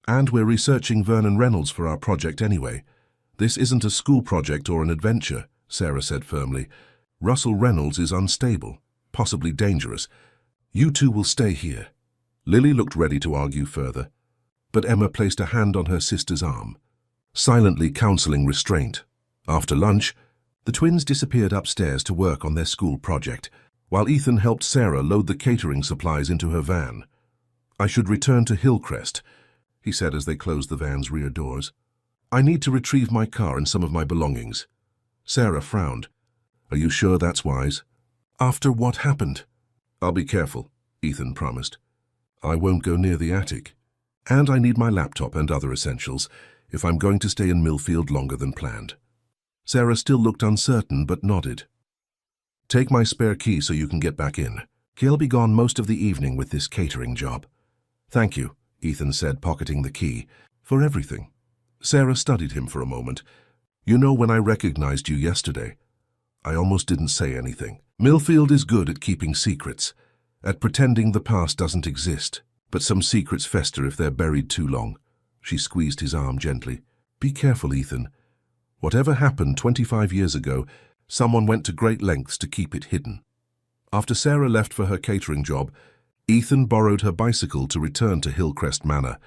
And we're researching Vernon Reynolds for our project anyway. This isn't a school project or an adventure, Sarah said firmly. Russell Reynolds is unstable, possibly dangerous. You two will stay here. Lily looked ready to argue further, but Emma placed a hand on her sister's arm, silently counseling restraint. After lunch, the twins disappeared upstairs to work on their school project, while Ethan helped Sarah load the catering supplies into her van. I should return to Hillcrest, he said as they closed the van's rear doors. I need to retrieve my car and some of my belongings. Sarah frowned. Are you sure that's wise? After what happened? I'll be careful, Ethan promised. I won't go near the attic. And I need my laptop and other essentials if I'm going to stay in Millfield longer than planned. Sarah still looked uncertain but nodded. Take my spare key so you can get back in. He'll be gone most of the evening with this catering job. Thank you, Ethan said, pocketing the key. For everything. Sarah studied him for a moment. You know, when I recognized you yesterday, I almost didn't say anything. Millfield is good at keeping secrets, at pretending the past doesn't exist, but some secrets fester if they're buried too long. She squeezed his arm gently. Be careful, Ethan. Whatever happened 25 years ago, someone went to great lengths to keep it hidden. After Sarah left for her catering job, Ethan borrowed her bicycle to return to Hillcrest Manor.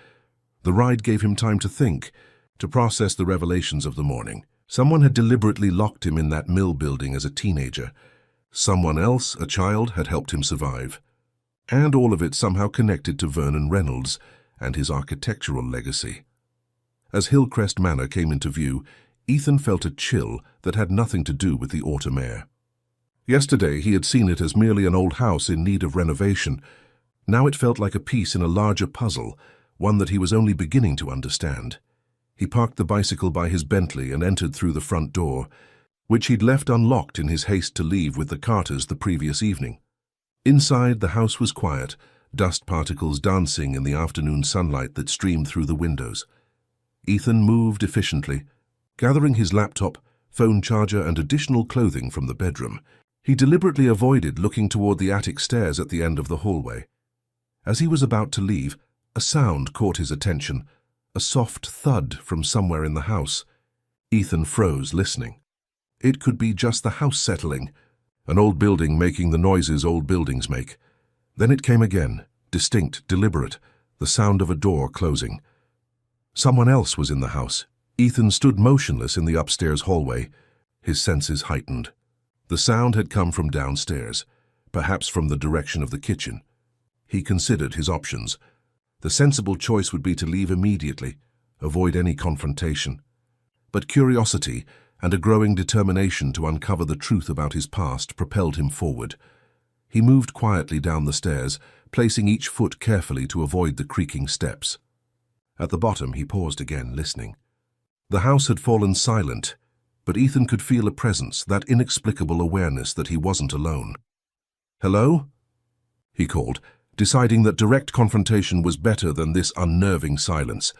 The ride gave him time to think, to process the revelations of the morning. Someone had deliberately locked him in that mill building as a teenager. Someone else, a child, had helped him survive. And all of it somehow connected to Vernon Reynolds and his architectural legacy. As Hillcrest Manor came into view, Ethan felt a chill that had nothing to do with the autumn air. Yesterday he had seen it as merely an old house in need of renovation. Now it felt like a piece in a larger puzzle, one that he was only beginning to understand. He parked the bicycle by his Bentley and entered through the front door, which he'd left unlocked in his haste to leave with the Carters the previous evening. Inside, the house was quiet, dust particles dancing in the afternoon sunlight that streamed through the windows. Ethan moved efficiently, gathering his laptop, phone charger and additional clothing from the bedroom. He deliberately avoided looking toward the attic stairs at the end of the hallway. As he was about to leave, a sound caught his attention, a soft thud from somewhere in the house. Ethan froze, listening. It could be just the house settling, an old building making the noises old buildings make. Then it came again, distinct, deliberate, the sound of a door closing. Someone else was in the house. Ethan stood motionless in the upstairs hallway, his senses heightened. The sound had come from downstairs, perhaps from the direction of the kitchen. He considered his options. The sensible choice would be to leave immediately, avoid any confrontation. But curiosity and a growing determination to uncover the truth about his past propelled him forward. He moved quietly down the stairs, placing each foot carefully to avoid the creaking steps. At the bottom, he paused again, listening. The house had fallen silent, but Ethan could feel a presence, that inexplicable awareness that he wasn't alone. "Hello?" he called, deciding that direct confrontation was better than this unnerving silence.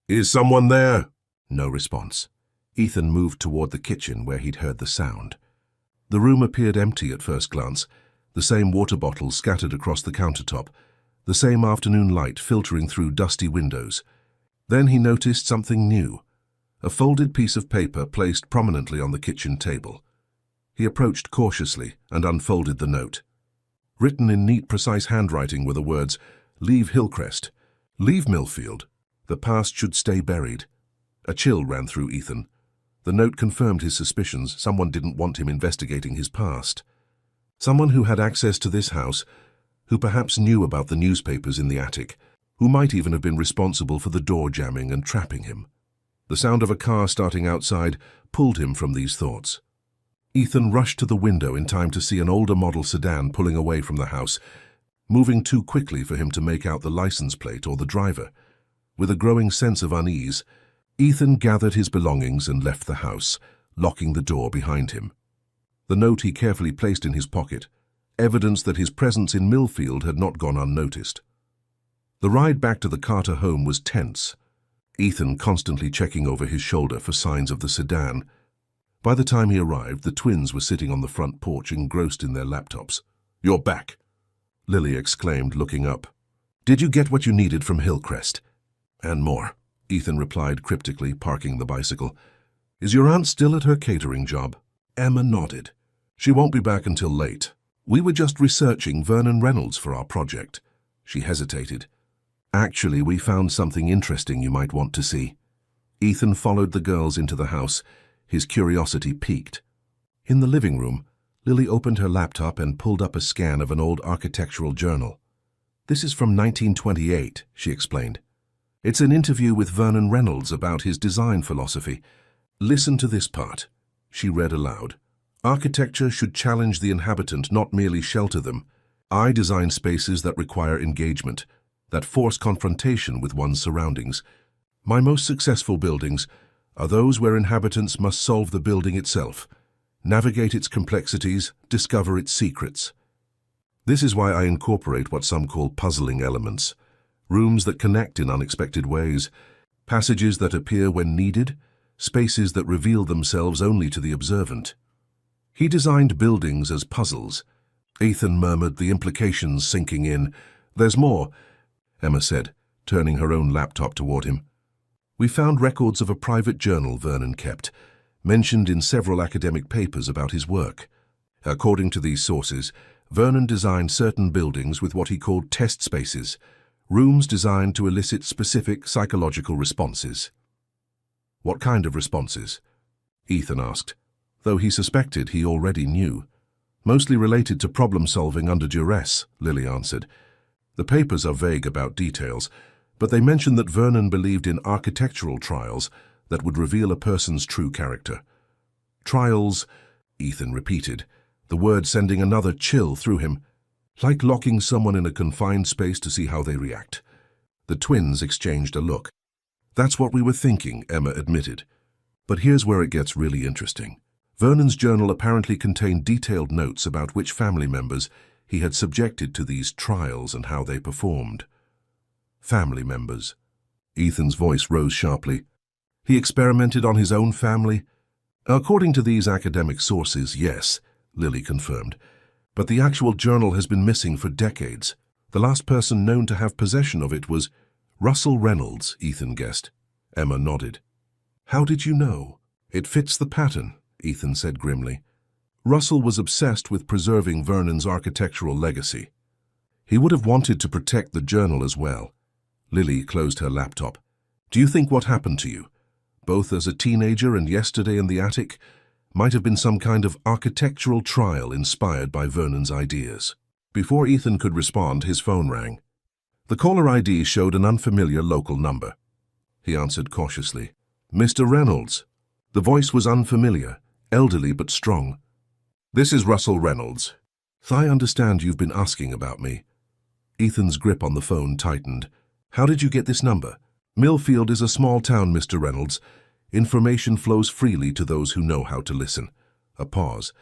"Is someone there?" No response. Ethan moved toward the kitchen where he'd heard the sound. The room appeared empty at first glance, the same water bottles scattered across the countertop, the same afternoon light filtering through dusty windows. Then he noticed something new, a folded piece of paper placed prominently on the kitchen table. He approached cautiously and unfolded the note. Written in neat, precise handwriting were the words, "Leave Hillcrest. Leave Millfield. The past should stay buried." A chill ran through Ethan. The note confirmed his suspicions. Someone didn't want him investigating his past. Someone who had access to this house, who perhaps knew about the newspapers in the attic, who might even have been responsible for the door jamming and trapping him. The sound of a car starting outside pulled him from these thoughts. Ethan rushed to the window in time to see an older model sedan pulling away from the house, moving too quickly for him to make out the license plate or the driver. With a growing sense of unease, Ethan gathered his belongings and left the house, locking the door behind him. The note he carefully placed in his pocket, evidence that his presence in Millfield had not gone unnoticed. The ride back to the Carter home was tense, Ethan constantly checking over his shoulder for signs of the sedan. By the time he arrived, the twins were sitting on the front porch engrossed in their laptops. "You're back," Lily exclaimed, looking up. "Did you get what you needed from Hillcrest?" "And more," Ethan replied cryptically, parking the bicycle. "Is your aunt still at her catering job?" Emma nodded. "She won't be back until late. We were just researching Vernon Reynolds for our project." She hesitated. "Actually, we found something interesting you might want to see." Ethan followed the girls into the house, his curiosity piqued. In the living room, Lily opened her laptop and pulled up a scan of an old architectural journal. "This is from 1928, she explained. "It's an interview with Vernon Reynolds about his design philosophy. Listen to this part," she read aloud. "Architecture should challenge the inhabitant, not merely shelter them. I design spaces that require engagement, that force confrontation with one's surroundings. My most successful buildings are those where inhabitants must solve the building itself, navigate its complexities, discover its secrets. This is why I incorporate what some call puzzling elements, rooms that connect in unexpected ways, passages that appear when needed, spaces that reveal themselves only to the observant." He designed buildings as puzzles. Ethan murmured, the implications sinking in. "There's more," Emma said, turning her own laptop toward him. "We found records of a private journal Vernon kept, mentioned in several academic papers about his work. According to these sources, Vernon designed certain buildings with what he called test spaces, rooms designed to elicit specific psychological responses." "What kind of responses?" Ethan asked, though he suspected he already knew. "Mostly related to problem-solving under duress," Lily answered. "The papers are vague about details, but they mention that Vernon believed in architectural trials that would reveal a person's true character." "Trials," Ethan repeated, the word sending another chill through him. "Like locking someone in a confined space to see how they react." The twins exchanged a look. "That's what we were thinking," Emma admitted. "But here's where it gets really interesting. Vernon's journal apparently contained detailed notes about which family members he had subjected to these trials and how they performed." "Family members?" Ethan's voice rose sharply. "He experimented on his own family?" "According to these academic sources, yes," Lily confirmed. "But the actual journal has been missing for decades. The last person known to have possession of it was Russell Reynolds," Ethan guessed. Emma nodded. "How did you know?" "It fits the pattern," Ethan said grimly. "Russell was obsessed with preserving Vernon's architectural legacy. He would have wanted to protect the journal as well." Lily closed her laptop. "Do you think what happened to you, both as a teenager and yesterday in the attic, might have been some kind of architectural trial inspired by Vernon's ideas?" Before Ethan could respond, his phone rang. The caller ID showed an unfamiliar local number. He answered cautiously. "Mr. Reynolds." The voice was unfamiliar, elderly but strong. "This is Russell Reynolds. I understand you've been asking about me." Ethan's grip on the phone tightened. "How did you get this number?" "Millfield is a small town, Mr. Reynolds. Information flows freely to those who know how to listen." A pause.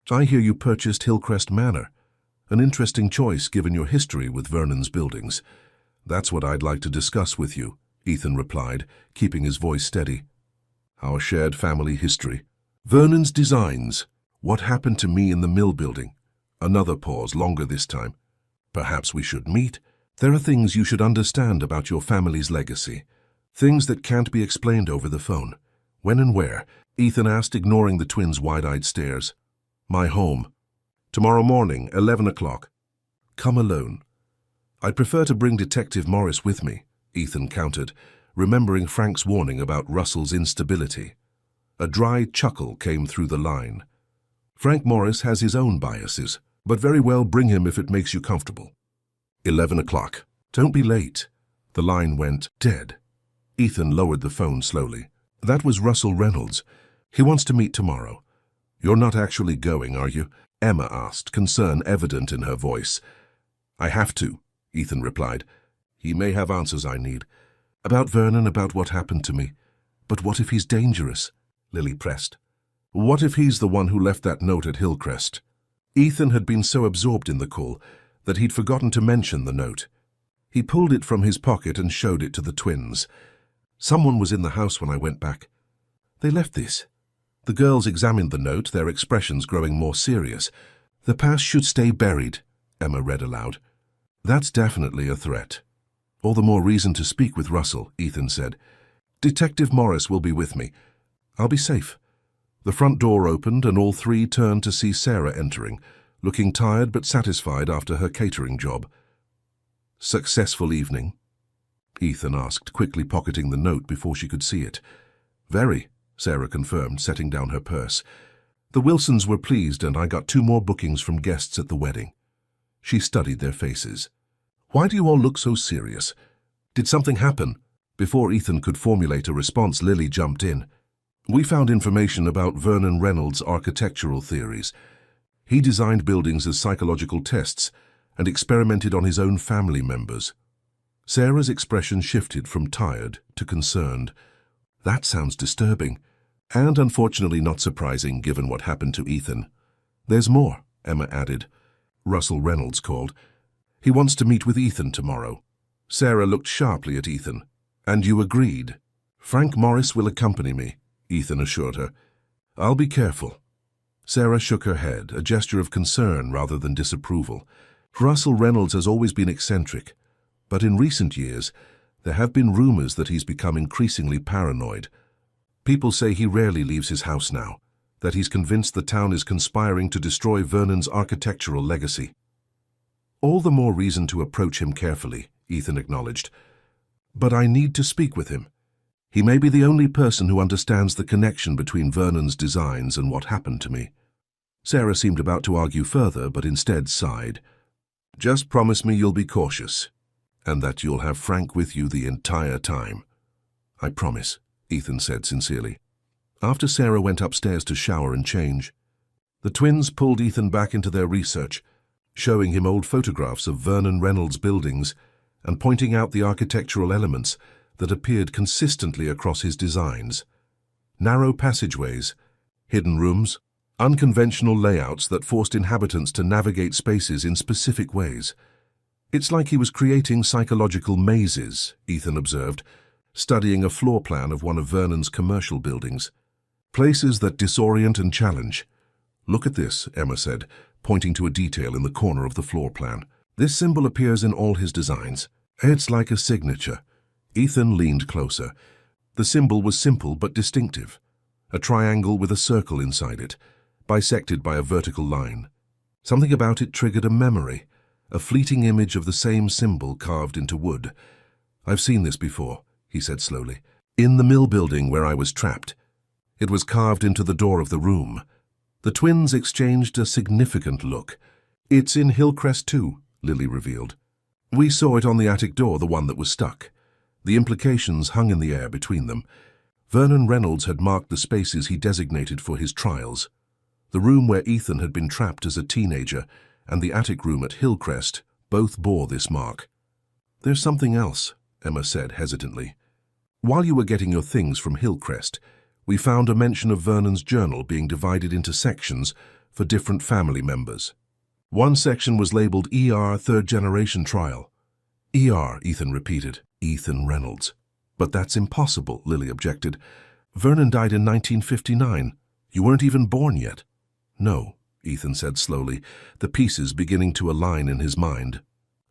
"I hear you purchased Hillcrest Manor. An interesting choice given your history with Vernon's buildings." "That's what I'd like to discuss with you," Ethan replied, keeping his voice steady. "Our shared family history. Vernon's designs. What happened to me in the mill building?" Another pause, longer this time. "Perhaps we should meet. There are things you should understand about your family's legacy. Things that can't be explained over the phone." "When and where?" Ethan asked, ignoring the twins' wide-eyed stares. "My home. Tomorrow morning, 11 o'clock. Come alone." "I'd prefer to bring Detective Morris with me," Ethan countered, remembering Frank's warning about Russell's instability. A dry chuckle came through the line. "Frank Morris has his own biases, but very well, bring him if it makes you comfortable." 11 o'clock. "Don't be late." The line went dead. Ethan lowered the phone slowly. "That was Russell Reynolds. He wants to meet tomorrow." "You're not actually going, are you?" Emma asked, concern evident in her voice. "I have to," Ethan replied. "He may have answers I need. About Vernon, about what happened to me. But what if he's dangerous? Lily pressed. What if he's the one who left that note at Hillcrest? Ethan had been so absorbed in the call that he'd forgotten to mention the note. He pulled it from his pocket and showed it to the twins. Someone was in the house when I went back. They left this. The girls examined the note, their expressions growing more serious. The past should stay buried, Emma read aloud. That's definitely a threat. All the more reason to speak with Russell, Ethan said. Detective Morris will be with me. I'll be safe. The front door opened and all three turned to see Sarah entering, looking tired but satisfied after her catering job. Successful evening? Ethan asked, quickly pocketing the note before she could see it. Very, Sarah confirmed, setting down her purse. The Wilsons were pleased and I got 2 more bookings from guests at the wedding. She studied their faces. Why do you all look so serious? Did something happen? Before Ethan could formulate a response, Lily jumped in. We found information about Vernon Reynolds' architectural theories. He designed buildings as psychological tests and experimented on his own family members. Sarah's expression shifted from tired to concerned. That sounds disturbing, and unfortunately not surprising given what happened to Ethan. There's more, Emma added. Russell Reynolds called. He wants to meet with Ethan tomorrow. Sarah looked sharply at Ethan. And you agreed? Frank Morris will accompany me, Ethan assured her. I'll be careful. Sarah shook her head, a gesture of concern rather than disapproval. Russell Reynolds has always been eccentric, but in recent years there have been rumors that he's become increasingly paranoid. People say he rarely leaves his house now, that he's convinced the town is conspiring to destroy Vernon's architectural legacy. All the more reason to approach him carefully, Ethan acknowledged. But I need to speak with him. He may be the only person who understands the connection between Vernon's designs and what happened to me. Sarah seemed about to argue further, but instead sighed. Just promise me you'll be cautious, and that you'll have Frank with you the entire time. I promise, Ethan said sincerely. After Sarah went upstairs to shower and change, the twins pulled Ethan back into their research, showing him old photographs of Vernon Reynolds' buildings and pointing out the architectural elements that appeared consistently across his designs. Narrow passageways, hidden rooms, unconventional layouts that forced inhabitants to navigate spaces in specific ways. It's like he was creating psychological mazes, Ethan observed, studying a floor plan of one of Vernon's commercial buildings. Places that disorient and challenge. Look at this, Emma said, pointing to a detail in the corner of the floor plan. This symbol appears in all his designs. It's like a signature. Ethan leaned closer. The symbol was simple but distinctive. A triangle with a circle inside it, bisected by a vertical line. Something about it triggered a memory, a fleeting image of the same symbol carved into wood. I've seen this before, he said slowly. In the mill building where I was trapped. It was carved into the door of the room. The twins exchanged a significant look. It's in Hillcrest too, Lily revealed. We saw it on the attic door, the one that was stuck. The implications hung in the air between them. Vernon Reynolds had marked the spaces he designated for his trials. The room where Ethan had been trapped as a teenager and the attic room at Hillcrest both bore this mark. There's something else, Emma said hesitantly. While you were getting your things from Hillcrest, we found a mention of Vernon's journal being divided into sections for different family members. One section was labeled ER Third Generation Trial. ER, Ethan repeated. Ethan Reynolds. But that's impossible, Lily objected. Vernon died in 1959. You weren't even born yet. No, Ethan said slowly, the pieces beginning to align in his mind.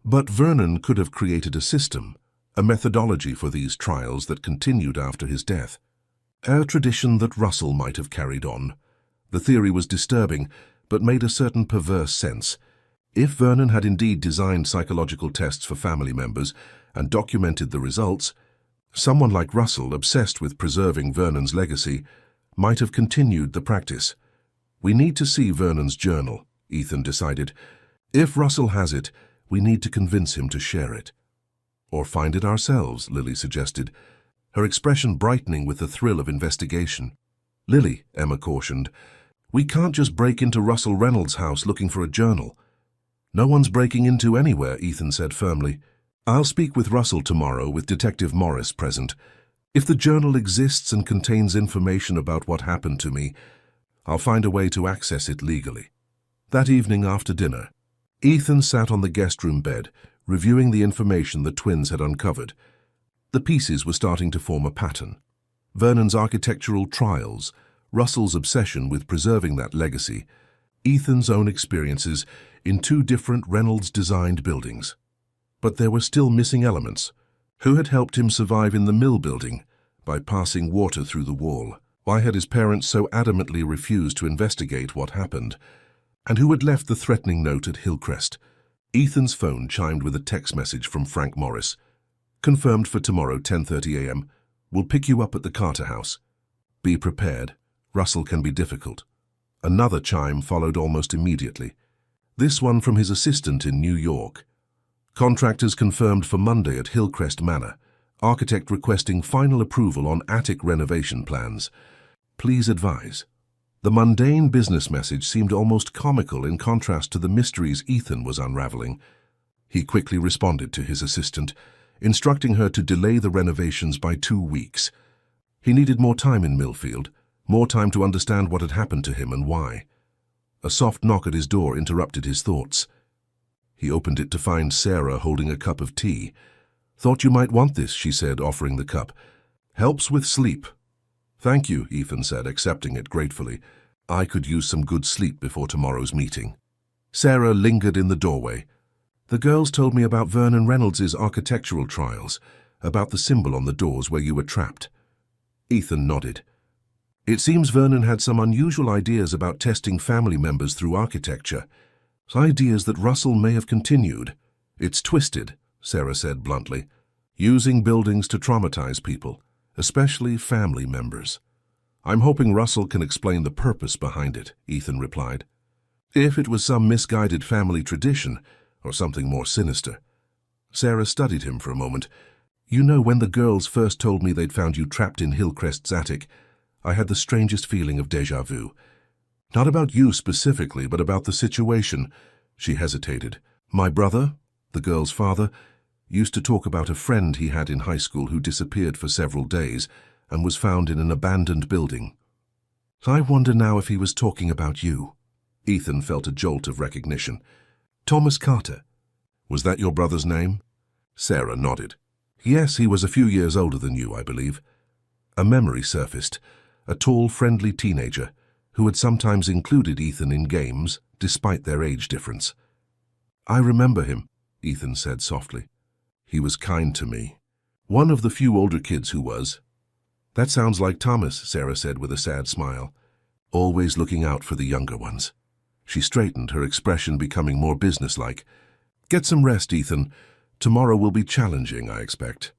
But Vernon could have created a system, a methodology for these trials that continued after his death. A tradition that Russell might have carried on. The theory was disturbing, but made a certain perverse sense. If Vernon had indeed designed psychological tests for family members and documented the results, someone like Russell, obsessed with preserving Vernon's legacy, might have continued the practice. We need to see Vernon's journal, Ethan decided. If Russell has it, we need to convince him to share it. Or find it ourselves, Lily suggested, her expression brightening with the thrill of investigation. Lily, Emma cautioned, we can't just break into Russell Reynolds' house looking for a journal. No one's breaking into anywhere, Ethan said firmly. I'll speak with Russell tomorrow with Detective Morris present. If the journal exists and contains information about what happened to me, I'll find a way to access it legally. That evening after dinner, Ethan sat on the guest room bed, reviewing the information the twins had uncovered. The pieces were starting to form a pattern. Vernon's architectural trials, Russell's obsession with preserving that legacy, Ethan's own experiences in two different Reynolds-designed buildings. But there were still missing elements. Who had helped him survive in the mill building by passing water through the wall? Why had his parents so adamantly refused to investigate what happened? And who had left the threatening note at Hillcrest? Ethan's phone chimed with a text message from Frank Morris. Confirmed for tomorrow, 10:30 a.m. We'll pick you up at the Carter house. Be prepared. Russell can be difficult. Another chime followed almost immediately. This one from his assistant in New York. Contractors confirmed for Monday at Hillcrest Manor. Architect requesting final approval on attic renovation plans. Please advise. The mundane business message seemed almost comical in contrast to the mysteries Ethan was unraveling. He quickly responded to his assistant, instructing her to delay the renovations by 2 weeks. He needed more time in Millfield, more time to understand what had happened to him and why. A soft knock at his door interrupted his thoughts. He opened it to find Sarah holding a cup of tea. Thought you might want this, she said, offering the cup. Helps with sleep. Thank you, Ethan said, accepting it gratefully. I could use some good sleep before tomorrow's meeting. Sarah lingered in the doorway. The girls told me about Vernon Reynolds' architectural trials, about the symbol on the doors where you were trapped. Ethan nodded. It seems Vernon had some unusual ideas about testing family members through architecture. Ideas that Russell may have continued. It's twisted, Sarah said bluntly. Using buildings to traumatize people, especially family members. I'm hoping Russell can explain the purpose behind it, Ethan replied. If it was some misguided family tradition, or something more sinister. Sarah studied him for a moment. You know, when the girls first told me they'd found you trapped in Hillcrest's attic, I had the strangest feeling of déjà vu. Not about you specifically, but about the situation. She hesitated. My brother, the girl's father, used to talk about a friend he had in high school who disappeared for several days and was found in an abandoned building. I wonder now if he was talking about you. Ethan felt a jolt of recognition. Thomas Carter. Was that your brother's name? Sarah nodded. Yes, he was a few years older than you, I believe. A memory surfaced. A tall, friendly teenager who had sometimes included Ethan in games, despite their age difference. I remember him, Ethan said softly. He was kind to me. One of the few older kids who was. That sounds like Thomas, Sarah said with a sad smile. Always looking out for the younger ones. She straightened, her expression becoming more businesslike. Get some rest, Ethan. Tomorrow will be challenging, I expect.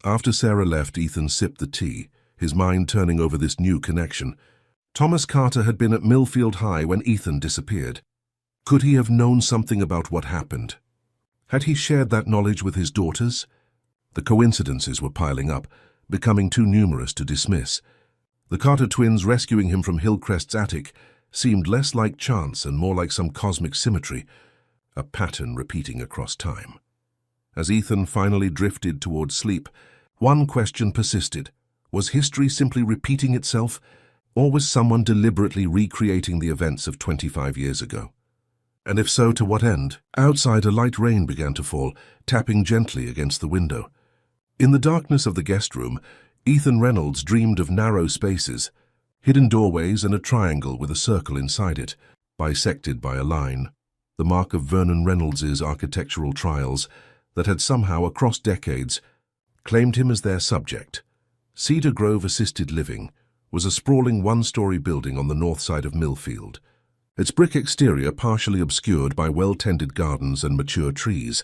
After Sarah left, Ethan sipped the tea, his mind turning over this new connection. Thomas Carter had been at Millfield High when Ethan disappeared. Could he have known something about what happened? Had he shared that knowledge with his daughters? The coincidences were piling up, becoming too numerous to dismiss. The Carter twins rescuing him from Hillcrest's attic seemed less like chance and more like some cosmic symmetry, a pattern repeating across time. As Ethan finally drifted towards sleep, one question persisted. Was history simply repeating itself, or was someone deliberately recreating the events of 25 years ago? And if so, to what end? Outside, a light rain began to fall, tapping gently against the window. In the darkness of the guest room, Ethan Reynolds dreamed of narrow spaces, hidden doorways and a triangle with a circle inside it, bisected by a line, the mark of Vernon Reynolds' architectural trials that had somehow, across decades, claimed him as their subject. Cedar Grove Assisted Living was a sprawling one-story building on the north side of Millfield, its brick exterior partially obscured by well-tended gardens and mature trees.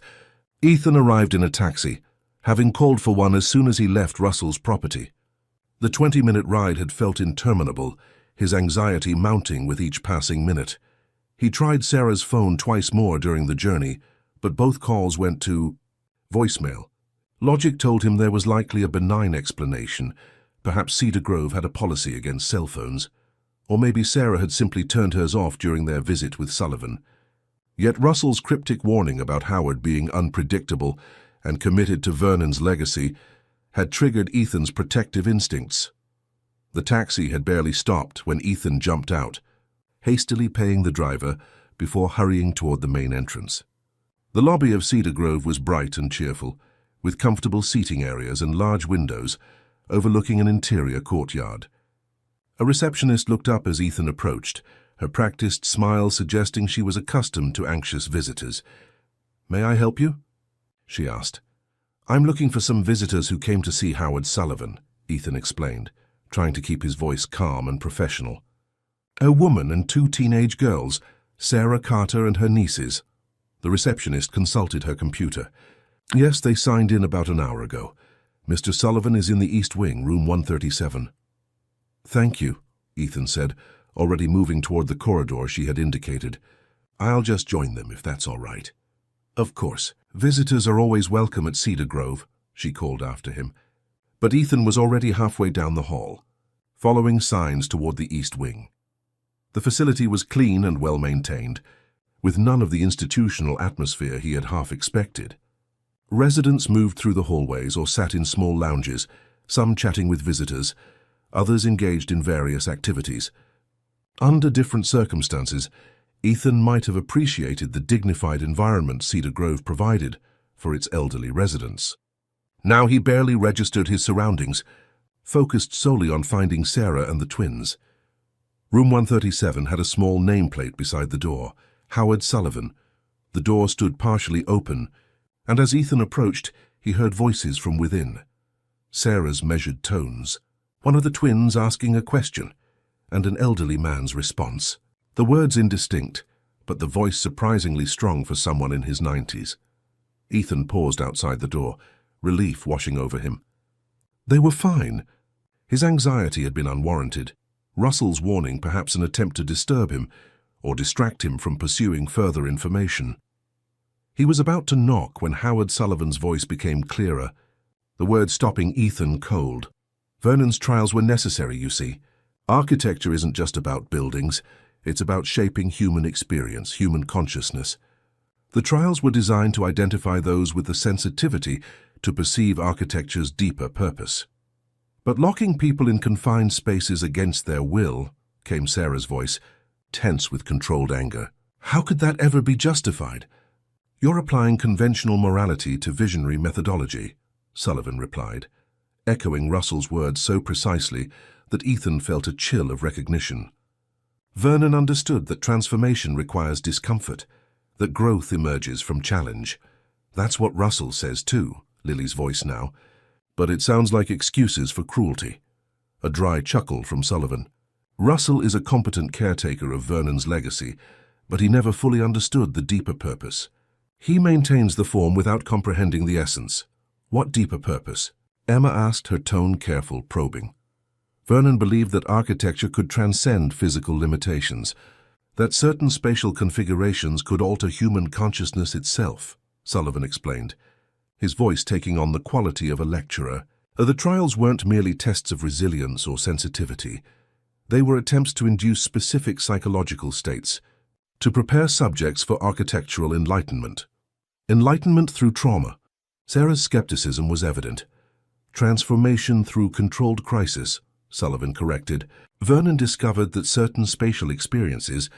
Ethan arrived in a taxi, having called for one as soon as he left Russell's property. The 20-minute ride had felt interminable, his anxiety mounting with each passing minute. He tried Sarah's phone twice more during the journey, but both calls went to voicemail. Logic told him there was likely a benign explanation. Perhaps Cedar Grove had a policy against cell phones. Or maybe Sarah had simply turned hers off during their visit with Sullivan. Yet Russell's cryptic warning about Howard being unpredictable and committed to Vernon's legacy had triggered Ethan's protective instincts. The taxi had barely stopped when Ethan jumped out, hastily paying the driver before hurrying toward the main entrance. The lobby of Cedar Grove was bright and cheerful, with comfortable seating areas and large windows overlooking an interior courtyard. A receptionist looked up as Ethan approached, her practiced smile suggesting she was accustomed to anxious visitors. "May I help you?" she asked. "I'm looking for some visitors who came to see Howard Sullivan," Ethan explained, trying to keep his voice calm and professional. "A woman and 2 teenage girls, Sarah Carter and her nieces." The receptionist consulted her computer. "Yes, they signed in about an hour ago. Mr. Sullivan is in the East Wing, room 137. "Thank you," Ethan said, already moving toward the corridor she had indicated. "I'll just join them, if that's all right." "Of course. Visitors are always welcome at Cedar Grove," she called after him. But Ethan was already halfway down the hall, following signs toward the East Wing. The facility was clean and well-maintained, with none of the institutional atmosphere he had half expected. Residents moved through the hallways or sat in small lounges, some chatting with visitors, others engaged in various activities. Under different circumstances, Ethan might have appreciated the dignified environment Cedar Grove provided for its elderly residents. Now he barely registered his surroundings, focused solely on finding Sarah and the twins. Room 137 had a small nameplate beside the door, Howard Sullivan. The door stood partially open, and as Ethan approached, he heard voices from within. Sarah's measured tones, one of the twins asking a question, and an elderly man's response. The words indistinct, but the voice surprisingly strong for someone in his 90s. Ethan paused outside the door, relief washing over him. They were fine. His anxiety had been unwarranted. Russell's warning perhaps an attempt to disturb him, or distract him from pursuing further information. He was about to knock when Howard Sullivan's voice became clearer, the words stopping Ethan cold. "Vernon's trials were necessary, you see. Architecture isn't just about buildings, it's about shaping human experience, human consciousness. The trials were designed to identify those with the sensitivity to perceive architecture's deeper purpose." "But locking people in confined spaces against their will," came Sarah's voice, tense with controlled anger. "How could that ever be justified?" "You're applying conventional morality to visionary methodology," Sullivan replied, echoing Russell's words so precisely that Ethan felt a chill of recognition. Vernon understood that transformation requires discomfort, that growth emerges from challenge. "That's what Russell says too," Lily's voice now, "but it sounds like excuses for cruelty." A dry chuckle from Sullivan. "Russell is a competent caretaker of Vernon's legacy, but he never fully understood the deeper purpose. He maintains the form without comprehending the essence." "What deeper purpose?" Emma asked, her tone careful, probing. Vernon believed that architecture could transcend physical limitations, that certain spatial configurations could alter human consciousness itself, Sullivan explained, his voice taking on the quality of a lecturer. The trials weren't merely tests of resilience or sensitivity. They were attempts to induce specific psychological states, to prepare subjects for architectural enlightenment. Enlightenment through trauma. Sarah's skepticism was evident. Transformation through controlled crisis, Sullivan corrected. Vernon discovered that certain spatial experiences,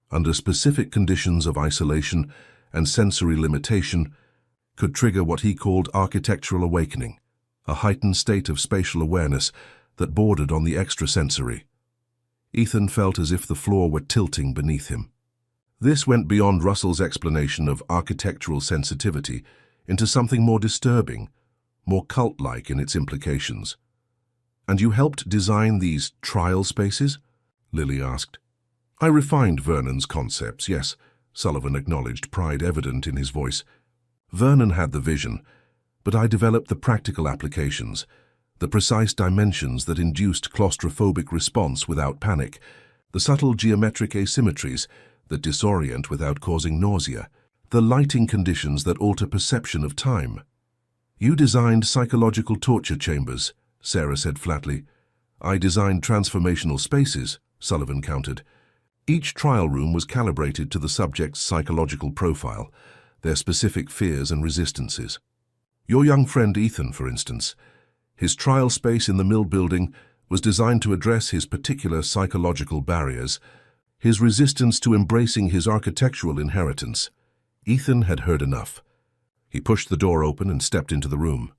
under specific conditions of isolation and sensory limitation, could trigger what he called architectural awakening, a heightened state of spatial awareness that bordered on the extrasensory. Ethan felt as if the floor were tilting beneath him. This went beyond Russell's explanation of architectural sensitivity into something more disturbing, more cult-like in its implications. "And you helped design these trial spaces?" Lily asked. "I refined Vernon's concepts, yes," Sullivan acknowledged, pride evident in his voice. "Vernon had the vision, but I developed the practical applications, the precise dimensions that induced claustrophobic response without panic, the subtle geometric asymmetries that disorient without causing nausea, the lighting conditions that alter perception of time." "You designed psychological torture chambers," Sarah said flatly. "I designed transformational spaces," Sullivan countered. Each trial room was calibrated to the subject's psychological profile, their specific fears and resistances. "Your young friend Ethan, for instance, His trial space in the mill building was designed to address his particular psychological barriers, his resistance to embracing his architectural inheritance. Ethan had heard enough. He pushed the door open and stepped into the room.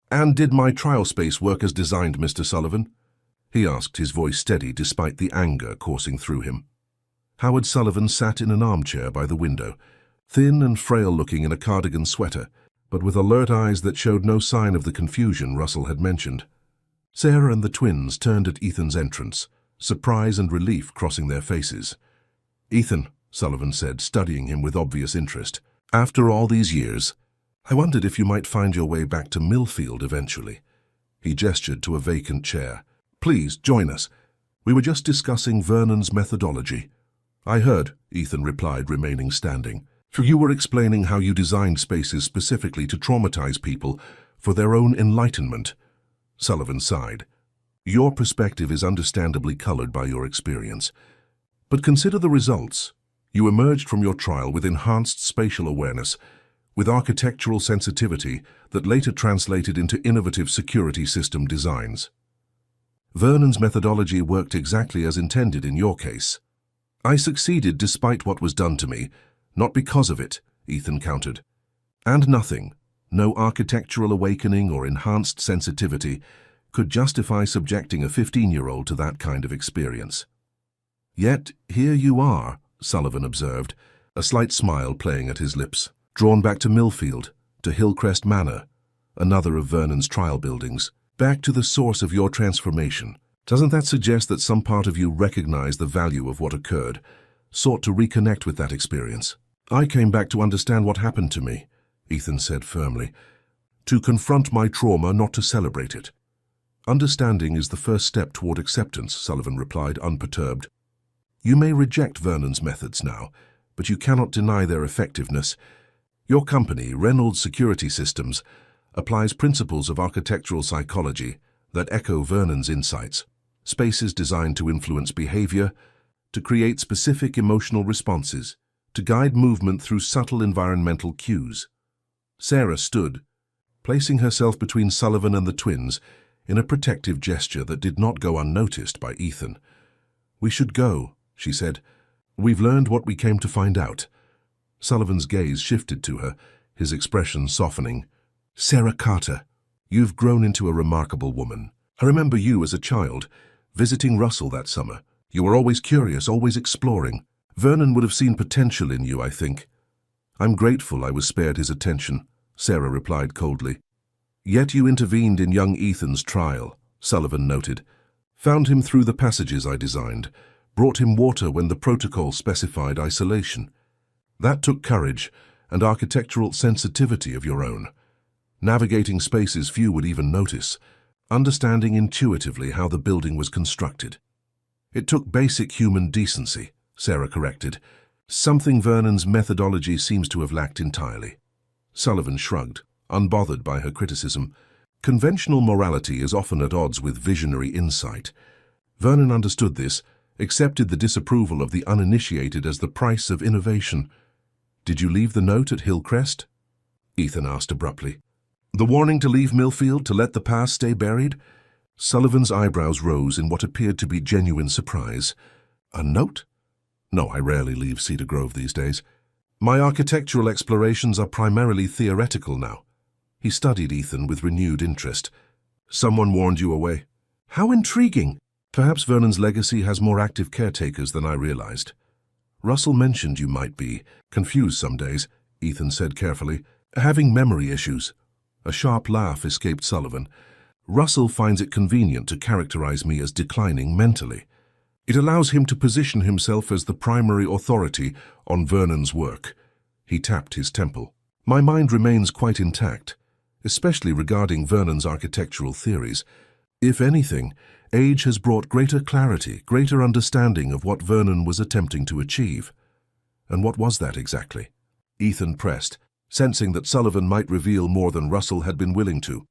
"And did my trial space work as designed, Mr. Sullivan?" he asked, his voice steady despite the anger coursing through him. Howard Sullivan sat in an armchair by the window, thin and frail-looking in a cardigan sweater, but with alert eyes that showed no sign of the confusion Russell had mentioned. Sarah and the twins turned at Ethan's entrance, surprise and relief crossing their faces. "Ethan," Sullivan said, studying him with obvious interest, "after all these years, I wondered if you might find your way back to Millfield eventually." He gestured to a vacant chair. "Please, join us. We were just discussing Vernon's methodology." "I heard," Ethan replied, remaining standing. "For you were explaining how you designed spaces specifically to traumatize people for their own enlightenment." Sullivan sighed. "Your perspective is understandably colored by your experience. But consider the results. You emerged from your trial with enhanced spatial awareness, with architectural sensitivity that later translated into innovative security system designs. Vernon's methodology worked exactly as intended in your case. I succeeded despite what was done to me, not because of it," Ethan countered. "And nothing, no architectural awakening or enhanced sensitivity, could justify subjecting a 15-year-old to that kind of experience." "Yet here you are," Sullivan observed, a slight smile playing at his lips, "drawn back to Millfield, to Hillcrest Manor, another of Vernon's trial buildings, back to the source of your transformation. Doesn't that suggest that some part of you recognized the value of what occurred, sought to reconnect with that experience?" "I came back to understand what happened to me," Ethan said firmly. "To confront my trauma, not to celebrate it." "Understanding is the first step toward acceptance," Sullivan replied, unperturbed. "You may reject Vernon's methods now, but you cannot deny their effectiveness. Your company, Reynolds Security Systems, applies principles of architectural psychology that echo Vernon's insights, spaces designed to influence behavior, to create specific emotional responses, to guide movement through subtle environmental cues." Sarah stood, placing herself between Sullivan and the twins in a protective gesture that did not go unnoticed by Ethan. "We should go," she said. "We've learned what we came to find out." Sullivan's gaze shifted to her, his expression softening. "Sarah Carter, you've grown into a remarkable woman. I remember you as a child, visiting Russell that summer. You were always curious, always exploring. Vernon would have seen potential in you, I think." "I'm grateful I was spared his attention," Sarah replied coldly. "Yet you intervened in young Ethan's trial," Sullivan noted. "Found him through the passages I designed, brought him water when the protocol specified isolation. That took courage and architectural sensitivity of your own. Navigating spaces few would even notice, understanding intuitively how the building was constructed. It took basic human decency," Sarah corrected, "something Vernon's methodology seems to have lacked entirely." Sullivan shrugged, unbothered by her criticism. Conventional morality is often at odds with visionary insight. Vernon understood this, accepted the disapproval of the uninitiated as the price of innovation. "Did you leave the note at Hillcrest?" Ethan asked abruptly. "The warning to leave Millfield, to let the past stay buried?" Sullivan's eyebrows rose in what appeared to be genuine surprise. "A note? No, I rarely leave Cedar Grove these days. My architectural explorations are primarily theoretical now." He studied Ethan with renewed interest. "Someone warned you away." "How intriguing! Perhaps Vernon's legacy has more active caretakers than I realized." "Russell mentioned you might be confused some days," Ethan said carefully, "having memory issues." A sharp laugh escaped Sullivan. "Russell finds it convenient to characterize me as declining mentally. It allows him to position himself as the primary authority on Vernon's work." He tapped his temple. "My mind remains quite intact, especially regarding Vernon's architectural theories. If anything, age has brought greater clarity, greater understanding of what Vernon was attempting to achieve." "And what was that exactly?" Ethan pressed, sensing that Sullivan might reveal more than Russell had been willing to.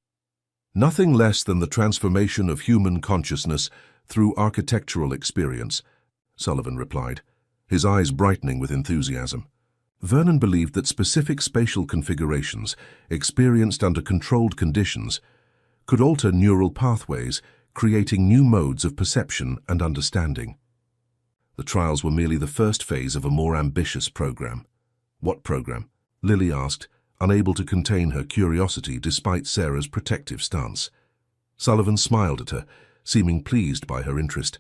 "Nothing less than the transformation of human consciousness through architectural experience," Sullivan replied, his eyes brightening with enthusiasm. Vernon believed that specific spatial configurations, experienced under controlled conditions, could alter neural pathways, creating new modes of perception and understanding. The trials were merely the first phase of a more ambitious program. What program? Lily asked, unable to contain her curiosity despite Sarah's protective stance. Sullivan smiled at her, seeming pleased by her interest.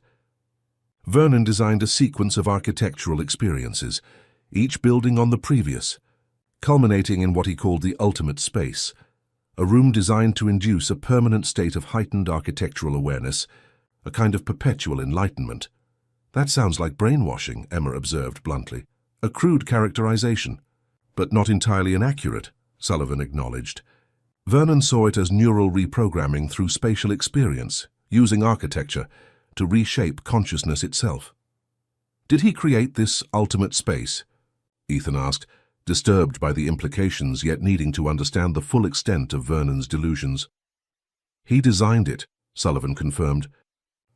Vernon designed a sequence of architectural experiences, each building on the previous, culminating in what he called the ultimate space, a room designed to induce a permanent state of heightened architectural awareness, a kind of perpetual enlightenment. That sounds like brainwashing, Emma observed bluntly. A crude characterization, but not entirely inaccurate, Sullivan acknowledged. Vernon saw it as neural reprogramming through spatial experience, using architecture to reshape consciousness itself. Did he create this ultimate space? Ethan asked, disturbed by the implications yet needing to understand the full extent of Vernon's delusions. He designed it, Sullivan confirmed,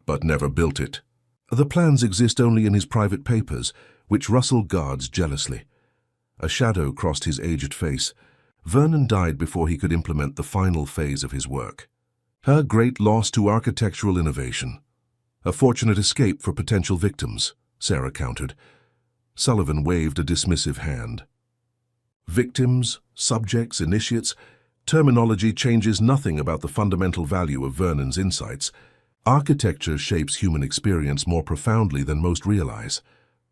but never built it. The plans exist only in his private papers, which Russell guards jealously. A shadow crossed his aged face. Vernon died before he could implement the final phase of his work. Her great loss to architectural innovation. A fortunate escape for potential victims, Sarah countered. Sullivan waved a dismissive hand. Victims, subjects, initiates, terminology changes nothing about the fundamental value of Vernon's insights. Architecture shapes human experience more profoundly than most realize.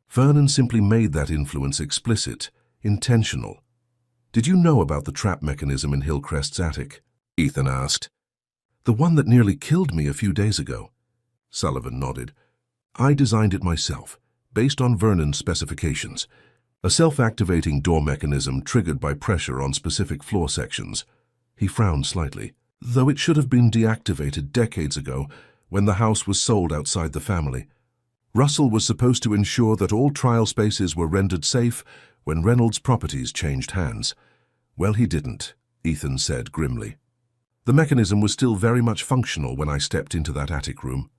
Vernon simply made that influence explicit, intentional. Did you know about the trap mechanism in Hillcrest's attic? Ethan asked. The one that nearly killed me a few days ago. Sullivan nodded. I designed it myself, based on Vernon's specifications. A self-activating door mechanism triggered by pressure on specific floor sections. He frowned slightly, though it should have been deactivated decades ago when the house was sold outside the family. Russell was supposed to ensure that all trial spaces were rendered safe when Reynolds' properties changed hands. Well, he didn't, Ethan said grimly. The mechanism was still very much functional when I stepped into that attic room.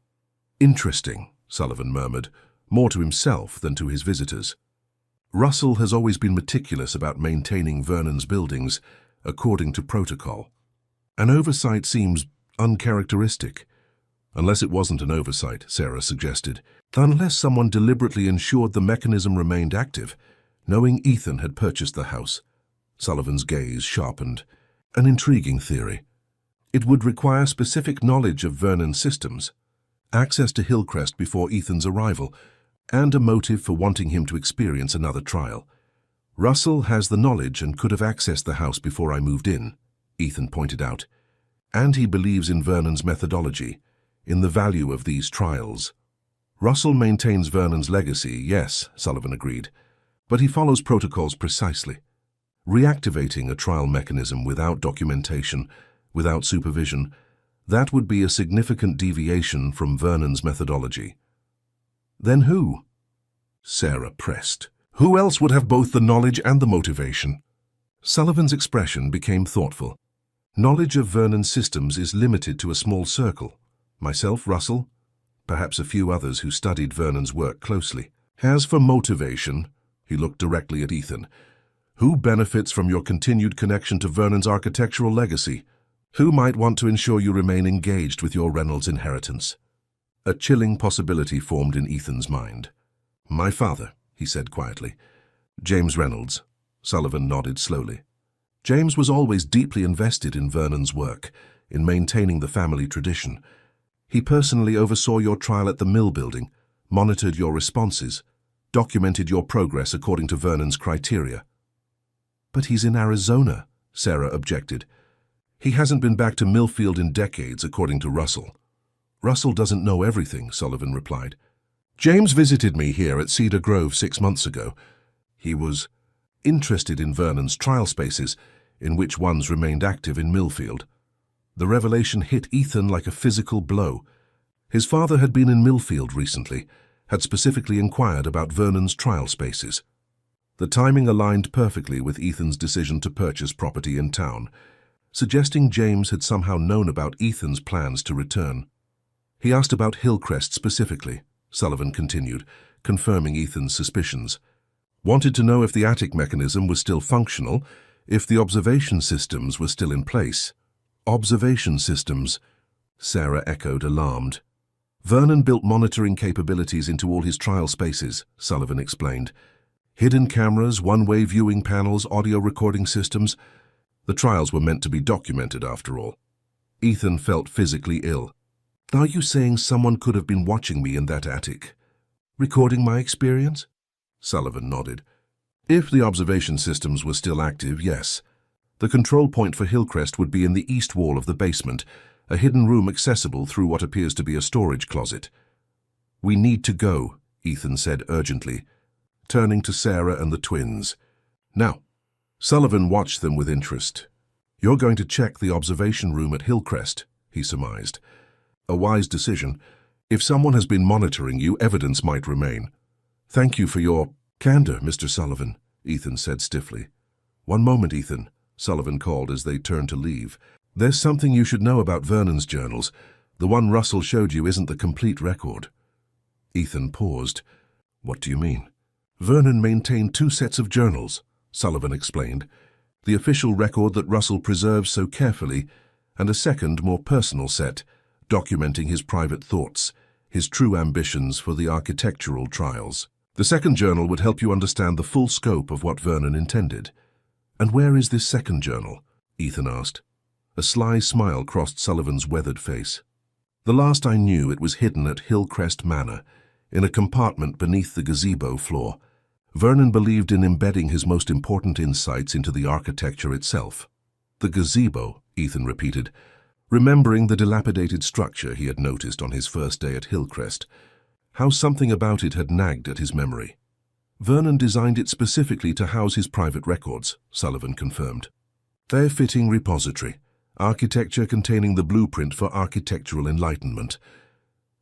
Interesting, Sullivan murmured, more to himself than to his visitors. Russell has always been meticulous about maintaining Vernon's buildings according to protocol. An oversight seems uncharacteristic. Unless it wasn't an oversight, Sarah suggested. Unless someone deliberately ensured the mechanism remained active, knowing Ethan had purchased the house. Sullivan's gaze sharpened. An intriguing theory. It would require specific knowledge of Vernon's systems, access to Hillcrest before Ethan's arrival, and a motive for wanting him to experience another trial. Russell has the knowledge and could have accessed the house before I moved in, Ethan pointed out. And he believes in Vernon's methodology, in the value of these trials. Russell maintains Vernon's legacy, yes, Sullivan agreed, but he follows protocols precisely. Reactivating a trial mechanism without documentation, without supervision, that would be a significant deviation from Vernon's methodology. Then who? Sarah pressed. Who else would have both the knowledge and the motivation? Sullivan's expression became thoughtful. Knowledge of Vernon's systems is limited to a small circle. Myself, Russell, perhaps a few others who studied Vernon's work closely. As for motivation, he looked directly at Ethan. Who benefits from your continued connection to Vernon's architectural legacy? Who might want to ensure you remain engaged with your Reynolds inheritance? A chilling possibility formed in Ethan's mind. My father, he said quietly. James Reynolds. Sullivan nodded slowly. James was always deeply invested in Vernon's work, in maintaining the family tradition. He personally oversaw your trial at the mill building, monitored your responses, documented your progress according to Vernon's criteria. But he's in Arizona, Sarah objected. He hasn't been back to Millfield in decades, according to Russell. Russell doesn't know everything, Sullivan replied. James visited me here at Cedar Grove 6 months ago. He was interested in Vernon's trial spaces, in which ones remained active in Millfield. The revelation hit Ethan like a physical blow. His father had been in Millfield recently, had specifically inquired about Vernon's trial spaces. The timing aligned perfectly with Ethan's decision to purchase property in town, suggesting James had somehow known about Ethan's plans to return. He asked about Hillcrest specifically, Sullivan continued, confirming Ethan's suspicions. Wanted to know if the attic mechanism was still functional, if the observation systems were still in place. Observation systems, Sarah echoed, alarmed. Vernon built monitoring capabilities into all his trial spaces, Sullivan explained. Hidden cameras, one-way viewing panels, audio recording systems. The trials were meant to be documented, after all. Ethan felt physically ill. Are you saying someone could have been watching me in that attic? Recording my experience? Sullivan nodded. If the observation systems were still active, yes. The control point for Hillcrest would be in the east wall of the basement, a hidden room accessible through what appears to be a storage closet. We need to go, Ethan said urgently, turning to Sarah and the twins. Now, Sullivan watched them with interest. You're going to check the observation room at Hillcrest, he surmised. A wise decision. If someone has been monitoring you, evidence might remain. Thank you for your candor, Mr. Sullivan, Ethan said stiffly. One moment, Ethan, Sullivan called as they turned to leave. There's something you should know about Vernon's journals. The one Russell showed you isn't the complete record. Ethan paused. What do you mean? Vernon maintained 2 sets of journals, Sullivan explained. The official record that Russell preserves so carefully, and a second, more personal set, documenting his private thoughts, his true ambitions for the architectural trials. The second journal would help you understand the full scope of what Vernon intended. And where is this second journal? Ethan asked. A sly smile crossed Sullivan's weathered face. The last I knew, it was hidden at Hillcrest Manor, in a compartment beneath the gazebo floor. Vernon believed in embedding his most important insights into the architecture itself. The gazebo, Ethan repeated, remembering the dilapidated structure he had noticed on his first day at Hillcrest. How something about it had nagged at his memory. Vernon designed it specifically to house his private records, Sullivan confirmed. Their fitting repository, architecture containing the blueprint for architectural enlightenment.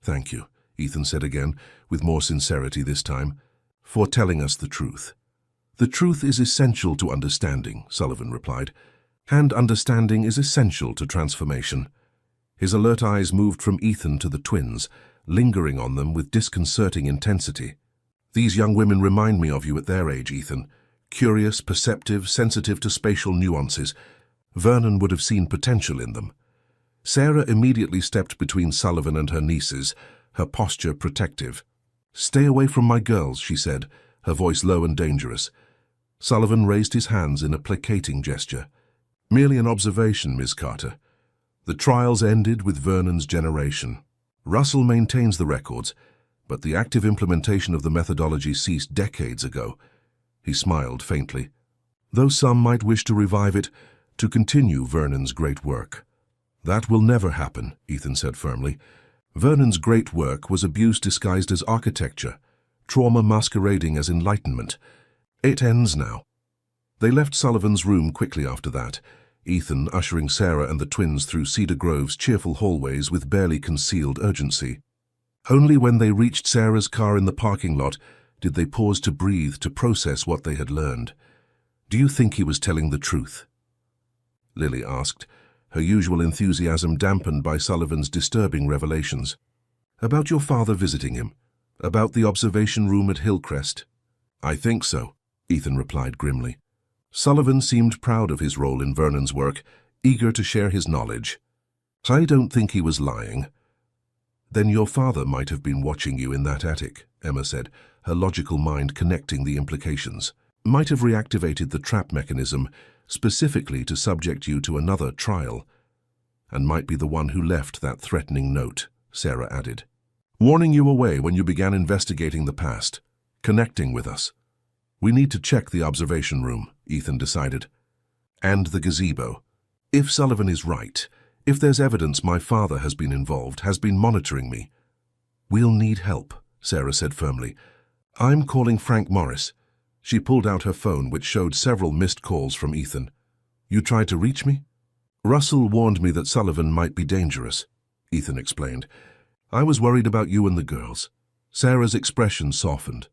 Thank you, Ethan said again, with more sincerity this time, for telling us the truth. The truth is essential to understanding, Sullivan replied, and understanding is essential to transformation. His alert eyes moved from Ethan to the twins, lingering on them with disconcerting intensity. These young women remind me of you at their age, Ethan. Curious, perceptive, sensitive to spatial nuances. Vernon would have seen potential in them. Sarah immediately stepped between Sullivan and her nieces, her posture protective. Stay away from my girls, she said, her voice low and dangerous. Sullivan raised his hands in a placating gesture. Merely an observation, Miss Carter. The trials ended with Vernon's generation. Russell maintains the records, but the active implementation of the methodology ceased decades ago. He smiled faintly. Though some might wish to revive it, to continue Vernon's great work. That will never happen, Ethan said firmly. Vernon's great work was abuse disguised as architecture, trauma masquerading as enlightenment. It ends now. They left Sullivan's room quickly after that, Ethan ushering Sarah and the twins through Cedar Grove's cheerful hallways with barely concealed urgency. Only when they reached Sarah's car in the parking lot did they pause to breathe, to process what they had learned. Do you think he was telling the truth? Lily asked, her usual enthusiasm dampened by Sullivan's disturbing revelations. About your father visiting him? About the observation room at Hillcrest? I think so, Ethan replied grimly. Sullivan seemed proud of his role in Vernon's work, eager to share his knowledge. I don't think he was lying. Then your father might have been watching you in that attic, Emma said, her logical mind connecting the implications. Might have reactivated the trap mechanism, specifically to subject you to another trial. And might be the one who left that threatening note, Sarah added. Warning you away when you began investigating the past, connecting with us. We need to check the observation room, Ethan decided. And the gazebo. If Sullivan is right, if there's evidence my father has been involved, has been monitoring me, we'll need help, Sarah said firmly. I'm calling Frank Morris. She pulled out her phone, which showed several missed calls from Ethan. You tried to reach me? Russell warned me that Sullivan might be dangerous, Ethan explained. I was worried about you and the girls. Sarah's expression softened.